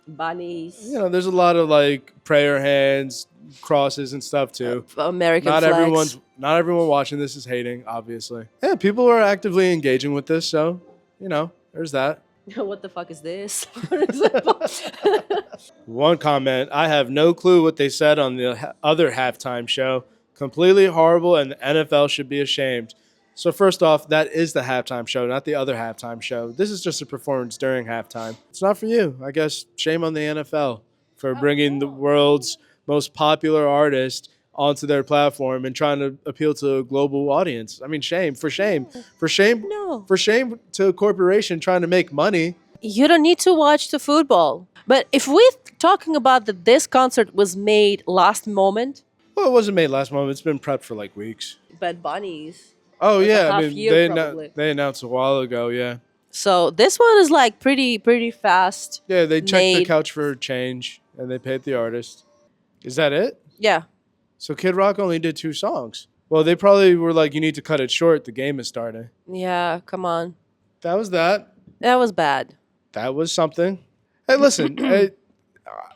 Bunnies. You know, there's a lot of like prayer hands, crosses and stuff too. American not flags. Not everyone watching this is hating, obviously. Yeah, people are actively engaging with this, so you know, there's that. What the fuck is this? For example. One comment, I have no clue what they said on the other halftime show. Completely horrible, and the NFL should be ashamed. So first off, that is the halftime show, not the other halftime show. This is just a performance during halftime. It's not for you. I guess shame on the NFL for bringing the world's most popular artist onto their platform and trying to appeal to a global audience. I mean, shame to a corporation trying to make money. You don't need to watch the football. But if we're talking about that this concert was made last moment. Well, it wasn't made last moment. It's been prepped for like weeks. Bad Bunnies. Oh, Like a yeah. I half mean, year, they announced a while ago, yeah. So this one is like pretty fast. Yeah, they checked the made. couch for change and they paid the artist. Is that it? Yeah. So Kid Rock only did 2 songs. Well, they probably were like, you need to cut it short. The game is starting. Yeah, come on. That was that. That was bad. That was something. Hey, listen,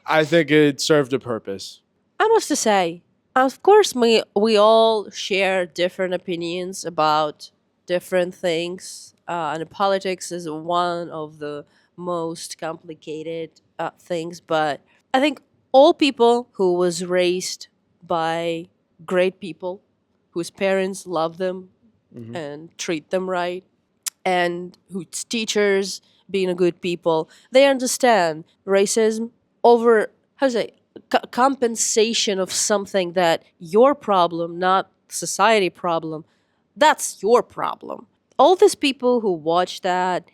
I think it served a purpose. I must say, of course, we all share different opinions about different things. And politics is one of the most complicated things. But I think all people who was raised by great people, whose parents love them and treat them right, and whose teachers being a good people, they understand racism over, compensation of something that your problem, not society problem, that's your problem. All these people who watch that,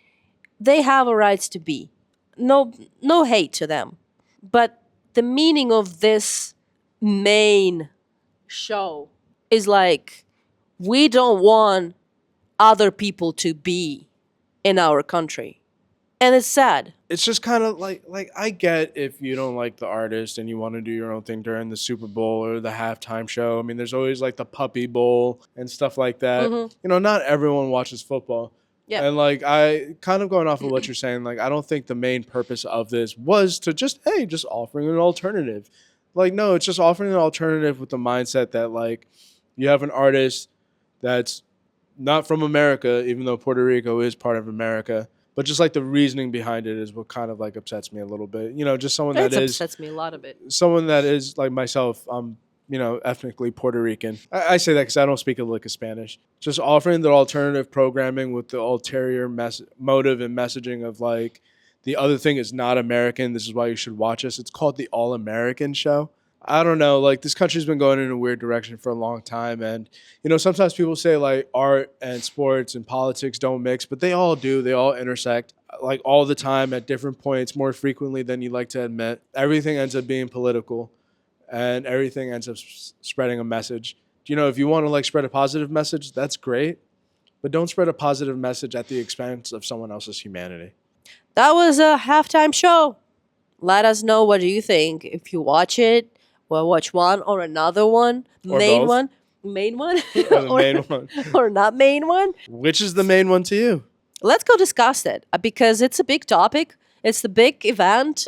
they have a right to be. No hate to them. But the meaning of this main show is like, we don't want other people to be in our country. And it's sad. It's just kind of like I get if you don't like the artist and you want to do your own thing during the Super Bowl or the halftime show. I mean, there's always like the Puppy Bowl and stuff like that. Mhm. You know, not everyone watches football. Yeah. And like I kind of going off of what you're saying, like I don't think the main purpose of this was to just offering an alternative. Like no, it's just offering an alternative with the mindset that like you have an artist that's not from America, even though Puerto Rico is part of America. But just like the reasoning behind it is what kind of like upsets me a little bit. You know, just someone that It is upsets me a lot of it. someone that is like myself. You know, ethnically Puerto Rican. I say that because I don't speak a lick of Spanish. Just offering the alternative programming with the ulterior motive and messaging of like the other thing is not American. This is why you should watch us. It's called the All American Show. I don't know, like this country's been going in a weird direction for a long time. And, you know, sometimes people say like art and sports and politics don't mix, but they all do. They all intersect like all the time at different points, more frequently than you like to admit. Everything ends up being political and everything ends up spreading a message. You know, if you want to like spread a positive message, that's great, but don't spread a positive message at the expense of someone else's humanity. That was a halftime show. Let us know what do you think. If you watch it, well, watch one or another one, Or main both. one, main one, Or the main one. or not main one. Which is the main one to you? Let's go discuss it because it's a big topic. It's the big event.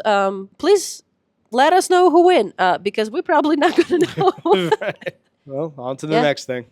Please let us know who win because we're probably not going to know. Right. Well, on to the Yeah. next thing.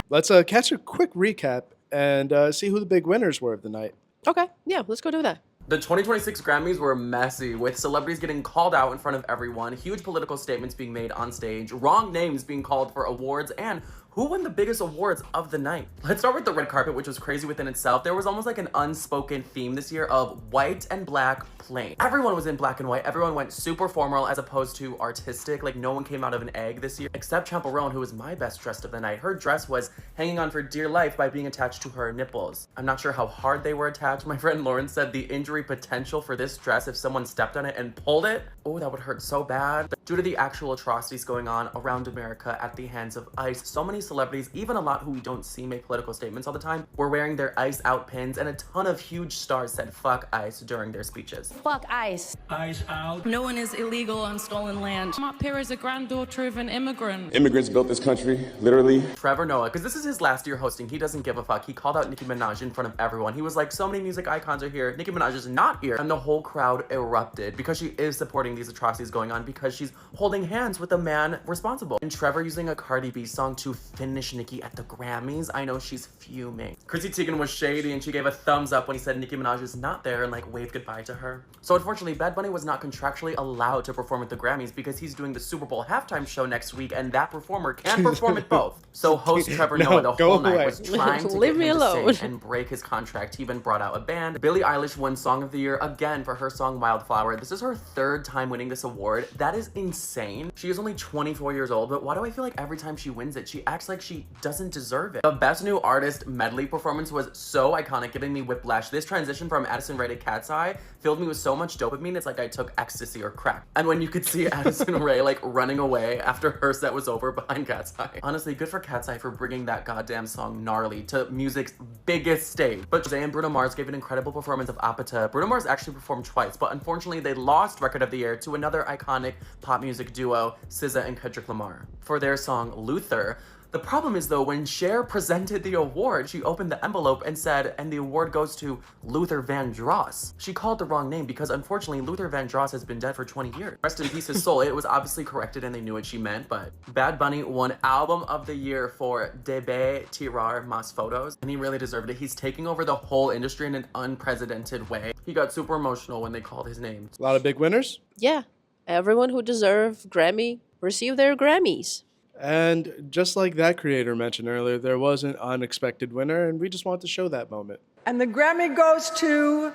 Let's catch a quick recap and see who the big winners were of the night. Okay, yeah, let's go do that. The 2026 Grammys were messy, with celebrities getting called out in front of everyone, huge political statements being made on stage, wrong names being called for awards, and who won the biggest awards of the night? Let's start with the red carpet, which was crazy within itself. There was almost like an unspoken theme this year of white and black plain. Everyone was in black and white. Everyone went super formal as opposed to artistic. Like no one came out of an egg this year, except Chaperone, who was my best dressed of the night. Her dress was hanging on for dear life by being attached to her nipples. I'm not sure how hard they were attached. My friend Lauren said the injury potential for this dress, if someone stepped on it and pulled it, oh, that would hurt so bad. But due to the actual atrocities going on around America at the hands of ICE, so many celebrities, even a lot who we don't see make political statements all the time, were wearing their ICE out pins, and a ton of huge stars said fuck ICE during their speeches. Fuck ICE. ICE out. No one is illegal on stolen land. I'm up here as a granddaughter of an immigrant. Immigrants built this country, literally. Trevor Noah, because this is his last year hosting, he doesn't give a fuck. He called out Nicki Minaj in front of everyone. He was like, so many music icons are here, Nicki Minaj is not here. And the whole crowd erupted because she is supporting these atrocities going on, because she's holding hands with the man responsible. And Trevor using a Cardi B song to finish Nicki at the Grammys, I know she's fuming. Chrissy Teigen was shady and she gave a thumbs up when he said Nicki Minaj is not there and like waved goodbye to her. So unfortunately, Bad Bunny was not contractually allowed to perform at the Grammys because he's doing the Super Bowl halftime show next week, and that performer can't perform at both. So host Trevor Noah the whole night was trying to get him to sing and break his contract. He even brought out a band. Billie Eilish won Song of the Year again for her song Wildflower. This is her third time winning this award. That is insane. She is only 24 years old, but why do I feel like every time she wins it, she acts like she doesn't deserve it? The Best New Artist medley performance was so iconic, giving me whiplash. This transition from Addison Rae to Cat's Eye filled me with so much dopamine, it's like I took ecstasy or crack. And when you could see Addison Rae like running away after her set was over behind Cat's Eye. Honestly, good for Cat's Eye for bringing that goddamn song Gnarly to music's biggest stage. But Jose and Bruno Mars gave an incredible performance of Apata. Bruno Mars actually performed twice, but unfortunately they lost Record of the Year to another iconic pop music duo, SZA and Kendrick Lamar, for their song Luther. The problem is though, when Cher presented the award, she opened the envelope and said, and the award goes to Luther Vandross. She called the wrong name because unfortunately Luther Vandross has been dead for 20 years. Rest in peace his soul. It was obviously corrected and they knew what she meant, but Bad Bunny won Album of the Year for Debe Tirar Mas Photos, and he really deserved it. He's taking over the whole industry in an unprecedented way. He got super emotional when they called his name. A lot of big winners. Yeah, everyone who deserved Grammy received their Grammys. And just like that creator mentioned earlier, there was an unexpected winner, and we just wanted to show that moment. And the Grammy goes to...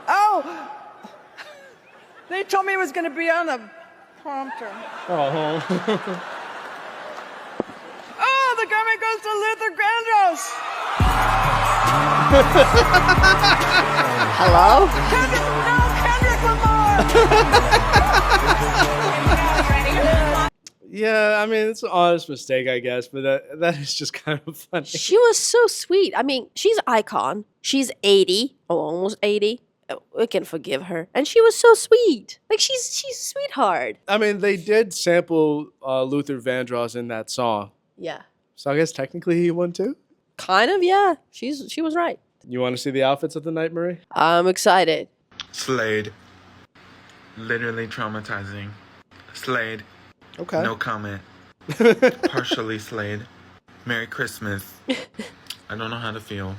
Oh! They told me it was going to be on the prompter. Oh. Oh, the Grammy goes to Luther Vandross. Hello? Kendrick Lamar. Yeah, I mean, it's an honest mistake, I guess, but that is just kind of funny. She was so sweet. I mean, she's an icon. She's 80, or almost 80. We can forgive her. And she was so sweet. Like, she's a sweetheart. I mean, they did sample Luther Vandross in that song. Yeah. So I guess technically he won too? Kind of, yeah. She was right. You want to see the outfits of the night, Marie? I'm excited. Slade. Literally traumatizing. Slade. Okay. No comment. Partially Slade. Merry Christmas. I don't know how to feel.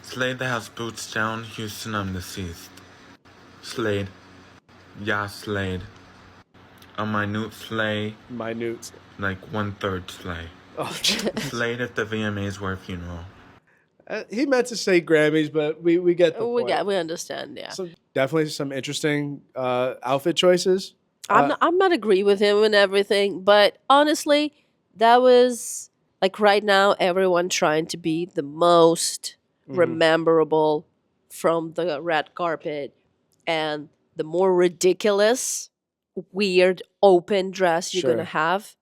Slade the house boots down, Houston, I'm deceased. Slade. Yeah, Slade. A minute slay. Minute. Like 1/3 slay. Oh, Slade if the VMAs were a funeral. He meant to say Grammys, but we get the point. We understand, yeah. Definitely some interesting outfit choices. I'm not agree with him and everything, but honestly, that was like right now everyone trying to be the most rememberable from the red carpet, and the more ridiculous, weird, open dress you're gonna have,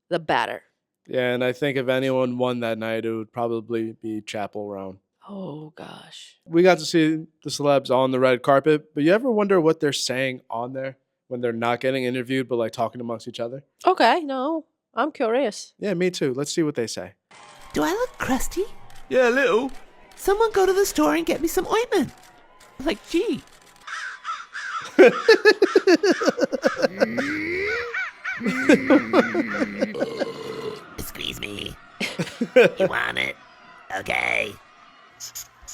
the better. Yeah, and I think if anyone won that night, it would probably be Chapel Roan. Oh gosh. We got to see the celebs on the red carpet, but you ever wonder what they're saying on there when they're not getting interviewed, but like talking amongst each other? Okay, no, I'm curious. Yeah, me too. Let's see what they say. Do I look crusty? Yeah, a little. Someone go to the store and get me some ointment. Like, gee. Squeeze me. You want it? Okay.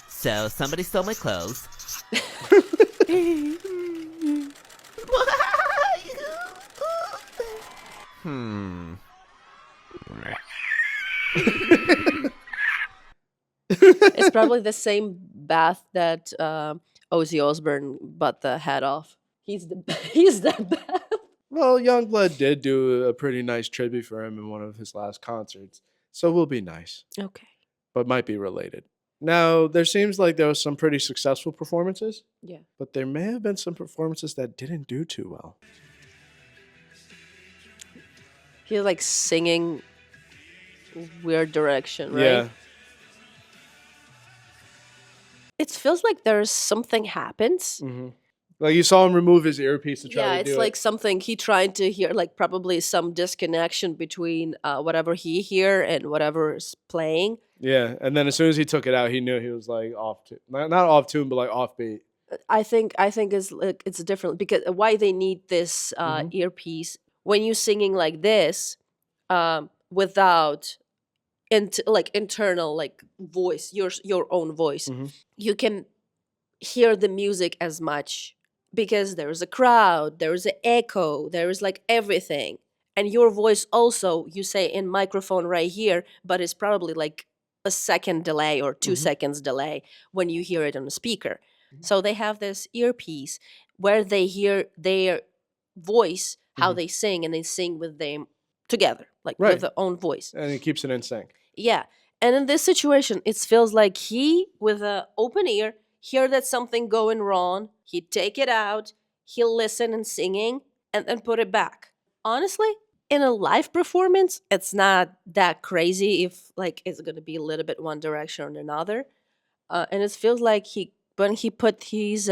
So somebody stole my clothes. It's probably the same bath that Ozzy Osbourne bought the head off. He's that bath. Well, Youngblood did do a pretty nice tribute for him in one of his last concerts, so we'll be nice. Okay. But might be related. Now, there seems like there was some pretty successful performances. Yeah. But there may have been some performances that didn't do too well. He's like singing weird direction, right? Yeah. It feels like there's something happens. Mm-hmm. Like you saw him remove his earpiece to try Yeah, to it's do like something he tried to hear, like probably some disconnection between whatever he hear and whatever is playing. Yeah, and then as soon as he took it out, he knew he was like off tune. Not off tune, but like off beat. I think it's like it's different because why they need this earpiece when you're singing like this without internal like voice, your own voice. You can hear the music as much because there's a crowd, there's an echo, there is like everything, and your voice also you say in microphone right here, but it's probably like a second delay or 2 seconds delay when you hear it on a speaker. So they have this earpiece where they hear their voice, how they sing, and they sing with them together, like with their own voice. And he keeps it in sync. Yeah. And in this situation, it feels like he, with an open ear, hear that something going wrong, he'd take it out, he'll listen and singing, and then put it back. Honestly, in a live performance, it's not that crazy if like it's gonna be a little bit one direction or another. And it feels like when he put his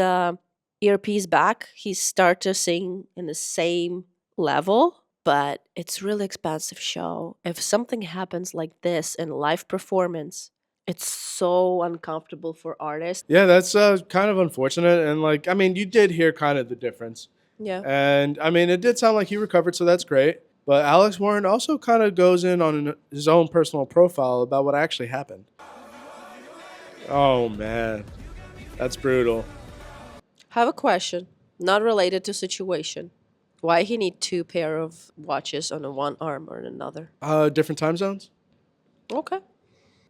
earpiece back, he start to sing in the same level. But it's really expensive show. If something happens like this in live performance, it's so uncomfortable for artists. Yeah, that's kind of unfortunate. And like, I mean, you did hear kind of the difference. Yeah. And I mean, it did sound like he recovered, so that's great. But Alex Warren also kind of goes in on his own personal profile about what actually happened. Oh, man. That's brutal. Have a question, not related to situation. Why he need 2 pair of watches on one arm or another? Different time zones? Okay.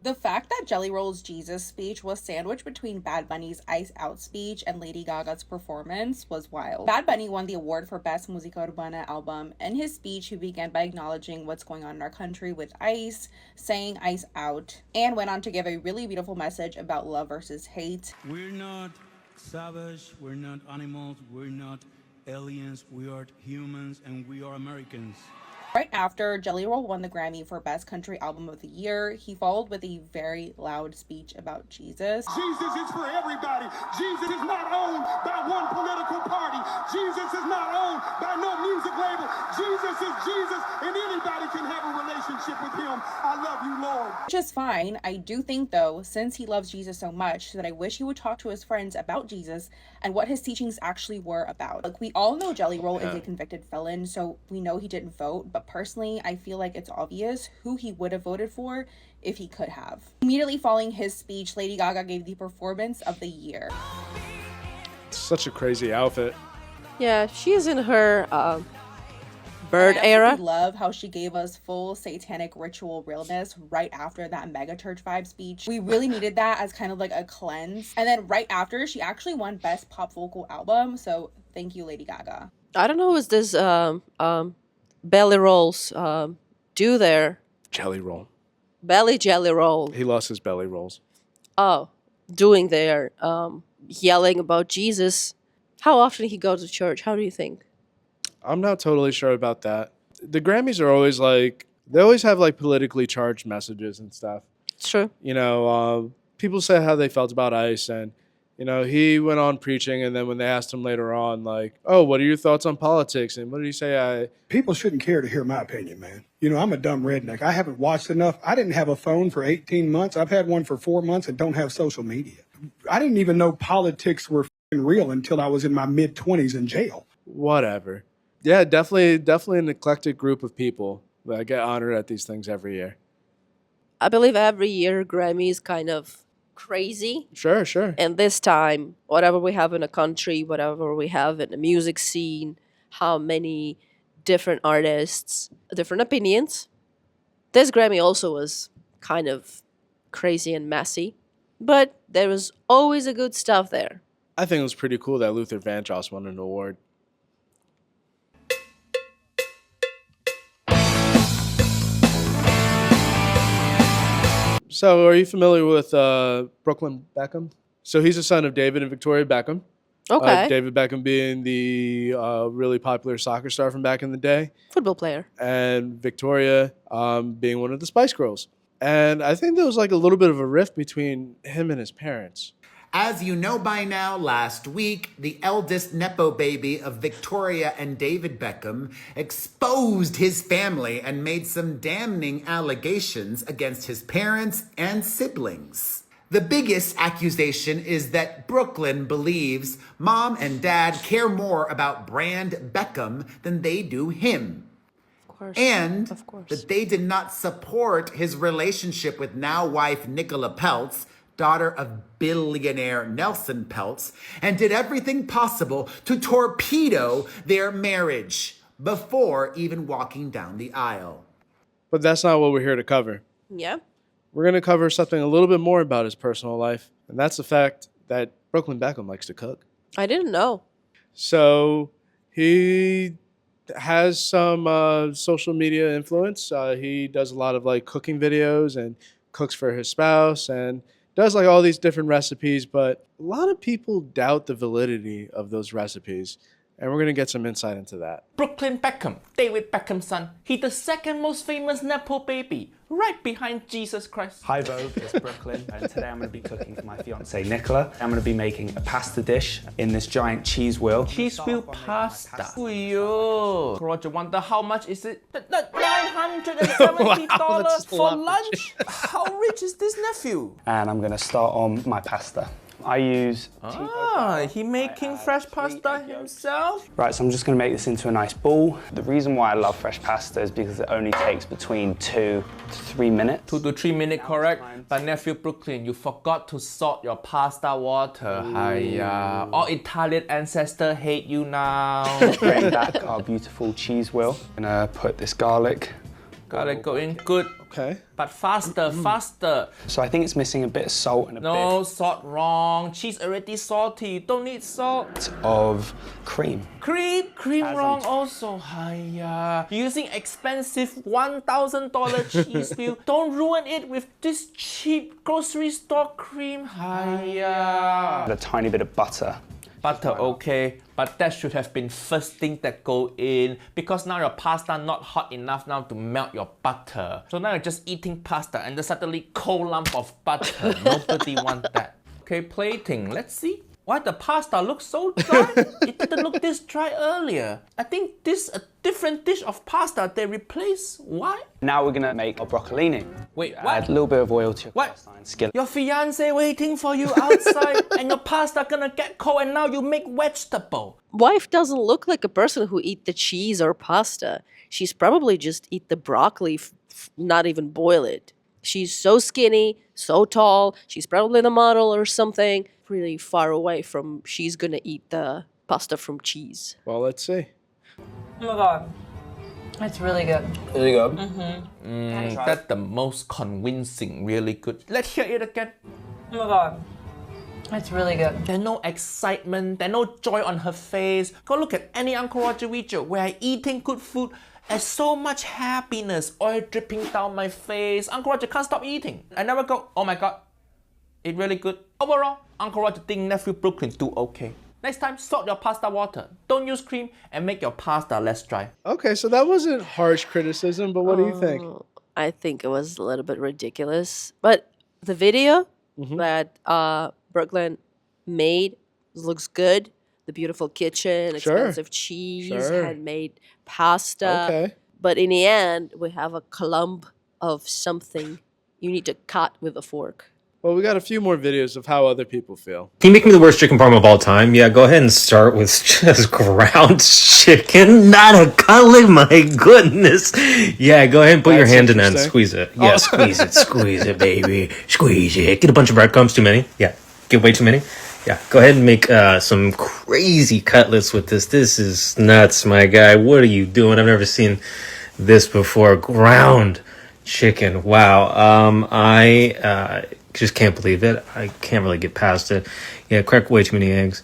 The fact that Jelly Roll's Jesus speech was sandwiched between Bad Bunny's Ice Out speech and Lady Gaga's performance was wild. Bad Bunny won the award for Best Música Urbana album. In his speech, he began by acknowledging what's going on in our country with ICE, saying Ice Out, and went on to give a really beautiful message about love versus hate. We're not savage, we're not animals, we're not aliens, we are humans, and we are Americans. Right after Jelly Roll won the Grammy for Best Country Album of the Year, he followed with a very loud speech about Jesus. Jesus is for everybody. Jesus is not owned by one political party. Jesus is not owned by no music label. Jesus is Jesus, and anybody can have a relationship with him. I love you, Lord. Which is fine. I do think, though, since he loves Jesus so much, that I wish he would talk to his friends about Jesus and what his teachings actually were about. Like, we all know Jelly Roll is a convicted felon, so we know he didn't vote, but personally, I feel like it's obvious who he would have voted for if he could have. Immediately following his speech, Lady Gaga gave the performance of the year. Such a crazy outfit. Yeah, she's in her bird I era. love how she gave us full satanic ritual realness right after that mega church vibe speech. We really needed that as kind of like a cleanse. And then right after, she actually won Best Pop Vocal Album, so thank you, Lady Gaga. I don't know what this belly rolls do there. Jelly roll. Jelly roll. He lost his belly rolls. Oh, doing there, yelling about Jesus. How often he goes to church? How do you think? I'm not totally sure about that. The Grammys are always like, they always have like politically charged messages and stuff. It's true. You know, people say how they felt about ICE, and, you know, he went on preaching, and then when they asked him later on, like, oh, what are your thoughts on politics? And what did he say? People shouldn't care to hear my opinion, man. You know, I'm a dumb redneck. I haven't watched enough. I didn't have a phone for 18 months. I've had one for 4 months and don't have social media. I didn't even know politics were real until I was in my mid-20s in jail. Whatever. Yeah, definitely an eclectic group of people that get honored at these things every year. I believe every year Grammy is kind of crazy. Sure, sure. And this time, whatever we have in a country, whatever we have in the music scene, how many different artists, different opinions. This Grammy also was kind of crazy and messy, but there was always a good stuff there. I think it was pretty cool that Luther Vandross won an award. So, are you familiar with Brooklyn Beckham? So, he's the son of David and Victoria Beckham. Okay. David Beckham being the really popular soccer star from back in the day. Football player. And Victoria being one of the Spice Girls. And I think there was like a little bit of a rift between him and his parents. As you know by now, last week, the eldest Nepo baby of Victoria and David Beckham exposed his family and made some damning allegations against his parents and siblings. The biggest accusation is that Brooklyn believes mom and dad care more about Brand Beckham than they do him. And that they did not support his relationship with now wife Nicola Peltz, daughter of billionaire Nelson Peltz, and did everything possible to torpedo their marriage before even walking down the aisle. But that's not what we're here to cover. Yeah. We're going to cover something a little bit more about his personal life, and that's the fact that Brooklyn Beckham likes to cook. I didn't know. So he has some social media influence. He does a lot of like cooking videos and cooks for his spouse and does like all these different recipes, but a lot of people doubt the validity of those recipes. And we're going to get some insight into that. Brooklyn Beckham, David Beckham's son. He's the second most famous Nepo baby, right behind Jesus Christ. Hi Vogue, it's Brooklyn, and today I'm going to be cooking for my fiancée Nicola. I'm going to be making a pasta dish in this giant cheese wheel. Cheese wheel pasta. Yo, Roger, wonder how much is it? $970 for lunch? How rich is this nephew? And I'm going to start on my pasta. I use he making fresh pasta himself? Right, so I'm just going to make this into a nice ball. The reason why I love fresh pasta is because it only takes between 2 to 3 minutes. 2 to 3 minutes, correct? But nephew Brooklyn, you forgot to salt your pasta water. Hiya. All Italian ancestors hate you now. Bring back our beautiful cheese wheel. I'm going to put this garlic. Garlic going good. Okay. But faster, faster. So I think it's missing a bit of salt and a No, salt wrong. Cheese already salty. Don't need salt. bit of cream. Cream wrong also. Hiya. Using expensive $1,000 cheese wheel. Don't ruin it with this cheap grocery store cream. Hiya. And a tiny bit of butter. Butter, okay, but that should have been first thing that go in because now your pasta not hot enough now to melt your butter. So now you're just eating pasta and there's suddenly cold lump of butter. Nobody want that. Okay, plating. Let's see. Why the pasta looks so dry? It didn't look this dry earlier. I think this a different dish of pasta they replace. Why? Now we're gonna make our broccolini. Wait, what? Add a little bit of oil to your cast iron skillet. Your fiance waiting for you outside and your pasta gonna get cold and now you make vegetable. Wife doesn't look like a person who eat the cheese or pasta. She's probably just eat the broccoli, not even boil it. She's so skinny, so tall. She's probably the model or something. Really far away from she's gonna eat the pasta from cheese. Well, let's see. Oh my god. It's really good. Really good? Mm-hmm. That's the most convincing, really good. Let's hear it again. Oh my god. It's really good. There's no excitement, there's no joy on her face. Go look at any Uncle Roger video where I eating good food. There's so much happiness, oil dripping down my face. Uncle Roger can't stop eating. I never go, oh my god, it's really good. Overall, Uncle Roger think nephew Brooklyn do okay. Next time, salt your pasta water. Don't use cream and make your pasta less dry. Okay, so that wasn't harsh criticism, but what do you think? I think it was a little bit ridiculous. But the video that Brooklyn made looks good. The beautiful kitchen, expensive cheese, handmade pasta. Okay. But in the end, we have a clump of something you need to cut with a fork. Well, we got a few more videos of how other people feel. Can you make me the worst chicken parm of all time? Yeah, go ahead and start with just ground chicken, not a cutlet. My goodness. Yeah, go ahead and put your hand in that and squeeze it. Yeah, squeeze it, baby. Squeeze it. Get a bunch of breadcrumbs, too many. Yeah, get way too many. Yeah, go ahead and make some crazy cutlets with this. This is nuts, my guy. What are you doing? I've never seen this before. Ground chicken. Wow. I just can't believe it. I can't really get past it. Yeah, crack way too many eggs.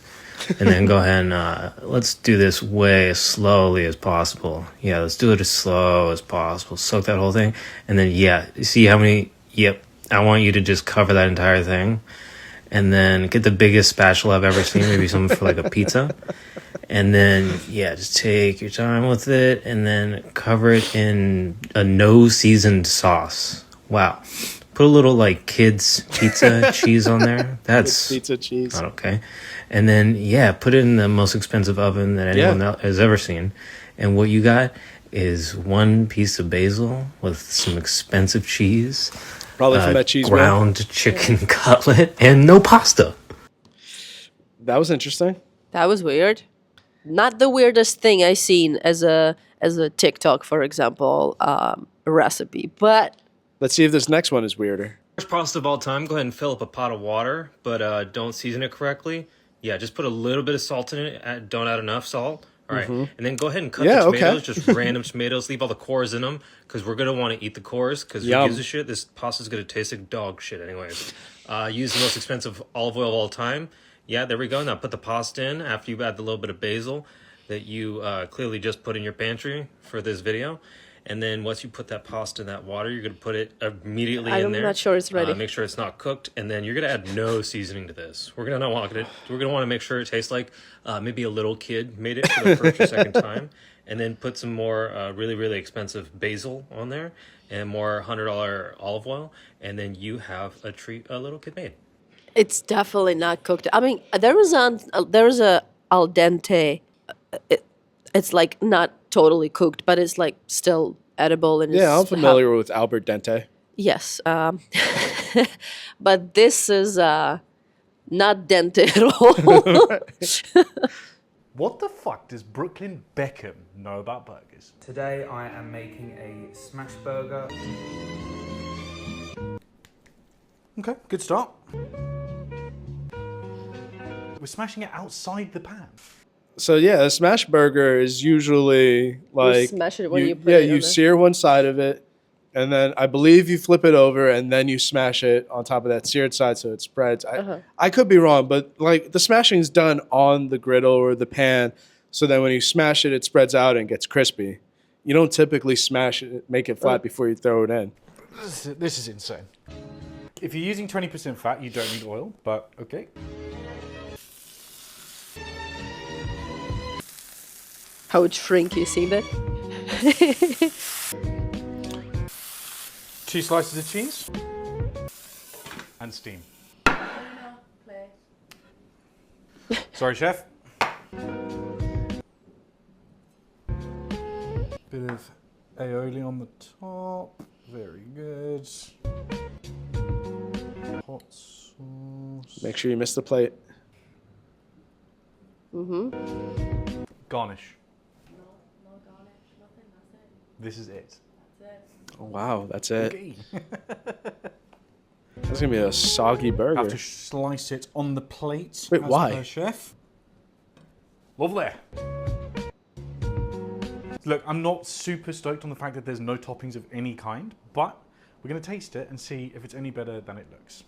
And then go ahead and let's do this way as slowly as possible. Yeah, let's do it as slow as possible. Soak that whole thing. And then, yeah, you see how many? Yep. I want you to just cover that entire thing. And then get the biggest spatula I've ever seen. Maybe something for like a pizza. And then, yeah, just take your time with it. And then cover it in a no-seasoned sauce. Wow. Put a little like kids pizza cheese on there. That's pizza cheese. Not okay. And then yeah, put it in the most expensive oven that anyone else has ever seen. And what you got is one piece of basil with some expensive cheese. Probably from that cheese ground chicken cutlet and no pasta. That was interesting. That was weird. Not the weirdest thing I seen as a TikTok, for example, recipe, but. Let's see if this next one is weirder. Worst pasta of all time, go ahead and fill up a pot of water, but don't season it correctly. Yeah, just put a little bit of salt in it. Don't add enough salt. All right. And then go ahead and cut the tomatoes, just random tomatoes. Leave all the cores in them because we're going to want to eat the cores because who gives a shit? This pasta's going to taste like dog shit anyways. Use the most expensive olive oil of all time. Yeah, there we go. Now put the pasta in after you add the little bit of basil that you clearly just put in your pantry for this video. And then once you put that pasta in that water, you're going to put it immediately in there. I'm not sure it's ready. Make sure it's not cooked. And then you're going to add no seasoning to this. We're going to want to make sure it tastes like maybe a little kid made it for the first or second time. And then put some more really, really expensive basil on there and more $100 olive oil. And then you have a treat a little kid made. It's definitely not cooked. I mean, there was a al dente. It's like not totally cooked, but it's like still edible. And I'm familiar with Albert Dente. Yes, but this is not dente at all. What the fuck does Brooklyn Beckham know about burgers? Today I am making a smash burger. Okay, good start. We're smashing it outside the pan. So yeah, a smash burger is usually like you smash it when you put it you sear one side of it, and then I believe you flip it over, and then you smash it on top of that seared side so it spreads. I could be wrong, but like the smashing is done on the griddle or the pan, so then when you smash it, it spreads out and gets crispy. You don't typically smash it, make it flat before you throw it in. This is insane. If you're using 20% fat, you don't need oil, but okay. How it shrink, you see that? 2 slices of cheese and steam. Sorry, chef. Bit of aioli on the top. Very good. Hot sauce. Make sure you miss the plate. Garnish. This is it. Oh, wow, that's it. Okay. That's gonna be a soggy burger. I have to slice it on the plate. Wait, why? Per chef. Lovely. Look, I'm not super stoked on the fact that there's no toppings of any kind, but we're gonna taste it and see if it's any better than it looks.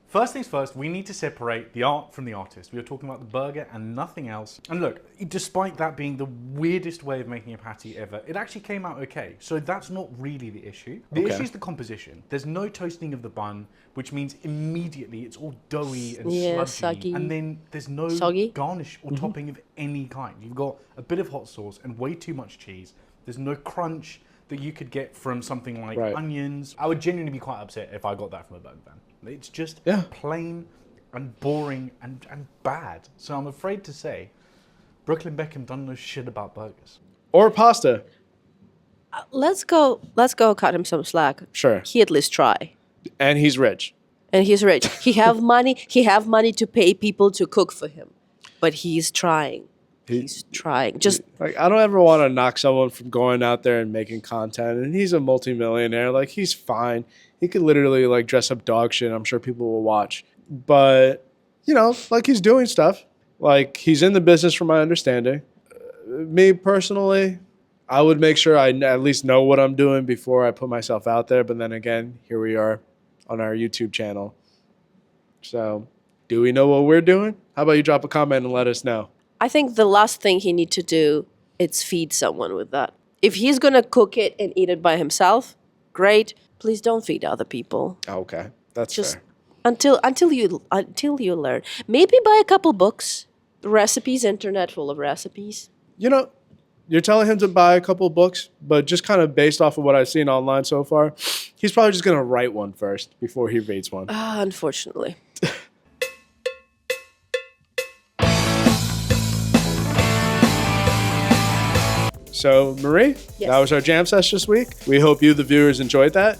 First things first, we need to separate the art from the artist. We are talking about the burger and nothing else. And look, despite that being the weirdest way of making a patty ever, it actually came out okay. So that's not really the issue. The issue is the composition. There's no toasting of the bun, which means immediately it's all doughy and sludgy. Soggy. And then there's no garnish or topping of any kind. You've got a bit of hot sauce and way too much cheese. There's no crunch that you could get from something like onions. I would genuinely be quite upset if I got that from a burger van. It's just plain and boring and bad. So I'm afraid to say, Brooklyn Beckham doesn't know shit about burgers. Or pasta. Let's go cut him some slack. Sure. He at least try. And he's rich. And he's rich. He have money to pay people to cook for him. But he's trying. He's trying. Just like, I don't ever want to knock someone from going out there and making content. And he's a multimillionaire. Like, he's fine. He could literally like dress up dog shit. I'm sure people will watch. But, you know, like, he's doing stuff. Like, he's in the business from my understanding. Me personally, I would make sure I at least know what I'm doing before I put myself out there. But then again, here we are on our YouTube channel. So, do we know what we're doing? How about you drop a comment and let us know? I think the last thing he need to do is feed someone with that. If he's gonna cook it and eat it by himself, great. Please don't feed other people. Okay, that's just fair. Until you learn. Maybe buy a couple books, recipes, internet full of recipes. You know, you're telling him to buy a couple books, but just kind of based off of what I've seen online so far, he's probably just gonna write one first before he reads one. Unfortunately. So, Marie, that was our Jam Sesh this week. We hope you, the viewers, enjoyed that.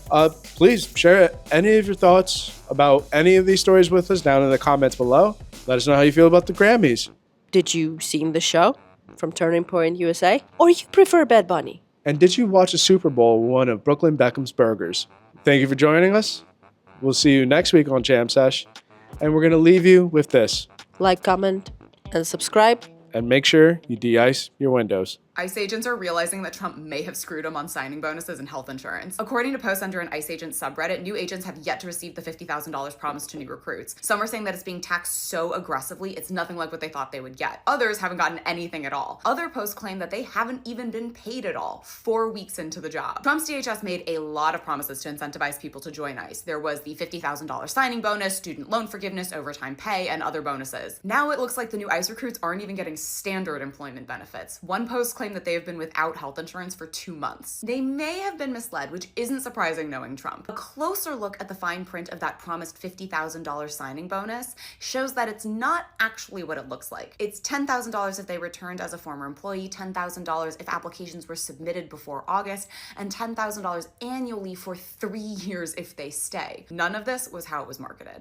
Please share any of your thoughts about any of these stories with us down in the comments below. Let us know how you feel about the Grammys. Did you see the show from Turning Point USA? Or you prefer Bad Bunny? And did you watch a Super Bowl with one of Brooklyn Beckham's burgers? Thank you for joining us. We'll see you next week on Jam Sesh. And we're going to leave you with this. Like, comment, and subscribe. And make sure you de-ice your windows. ICE agents are realizing that Trump may have screwed them on signing bonuses and health insurance. According to posts under an ICE agent subreddit, new agents have yet to receive the $50,000 promised to new recruits. Some are saying that it's being taxed so aggressively, it's nothing like what they thought they would get. Others haven't gotten anything at all. Other posts claim that they haven't even been paid at all 4 weeks into the job. Trump's DHS made a lot of promises to incentivize people to join ICE. There was the $50,000 signing bonus, student loan forgiveness, overtime pay, and other bonuses. Now it looks like the new ICE recruits aren't even getting standard employment benefits. One post claimed that they have been without health insurance for 2 months. They may have been misled, which isn't surprising knowing Trump. A closer look at the fine print of that promised $50,000 signing bonus shows that it's not actually what it looks like. It's $10,000 if they returned as a former employee, $10,000 if applications were submitted before August, and $10,000 annually for 3 years if they stay. None of this was how it was marketed.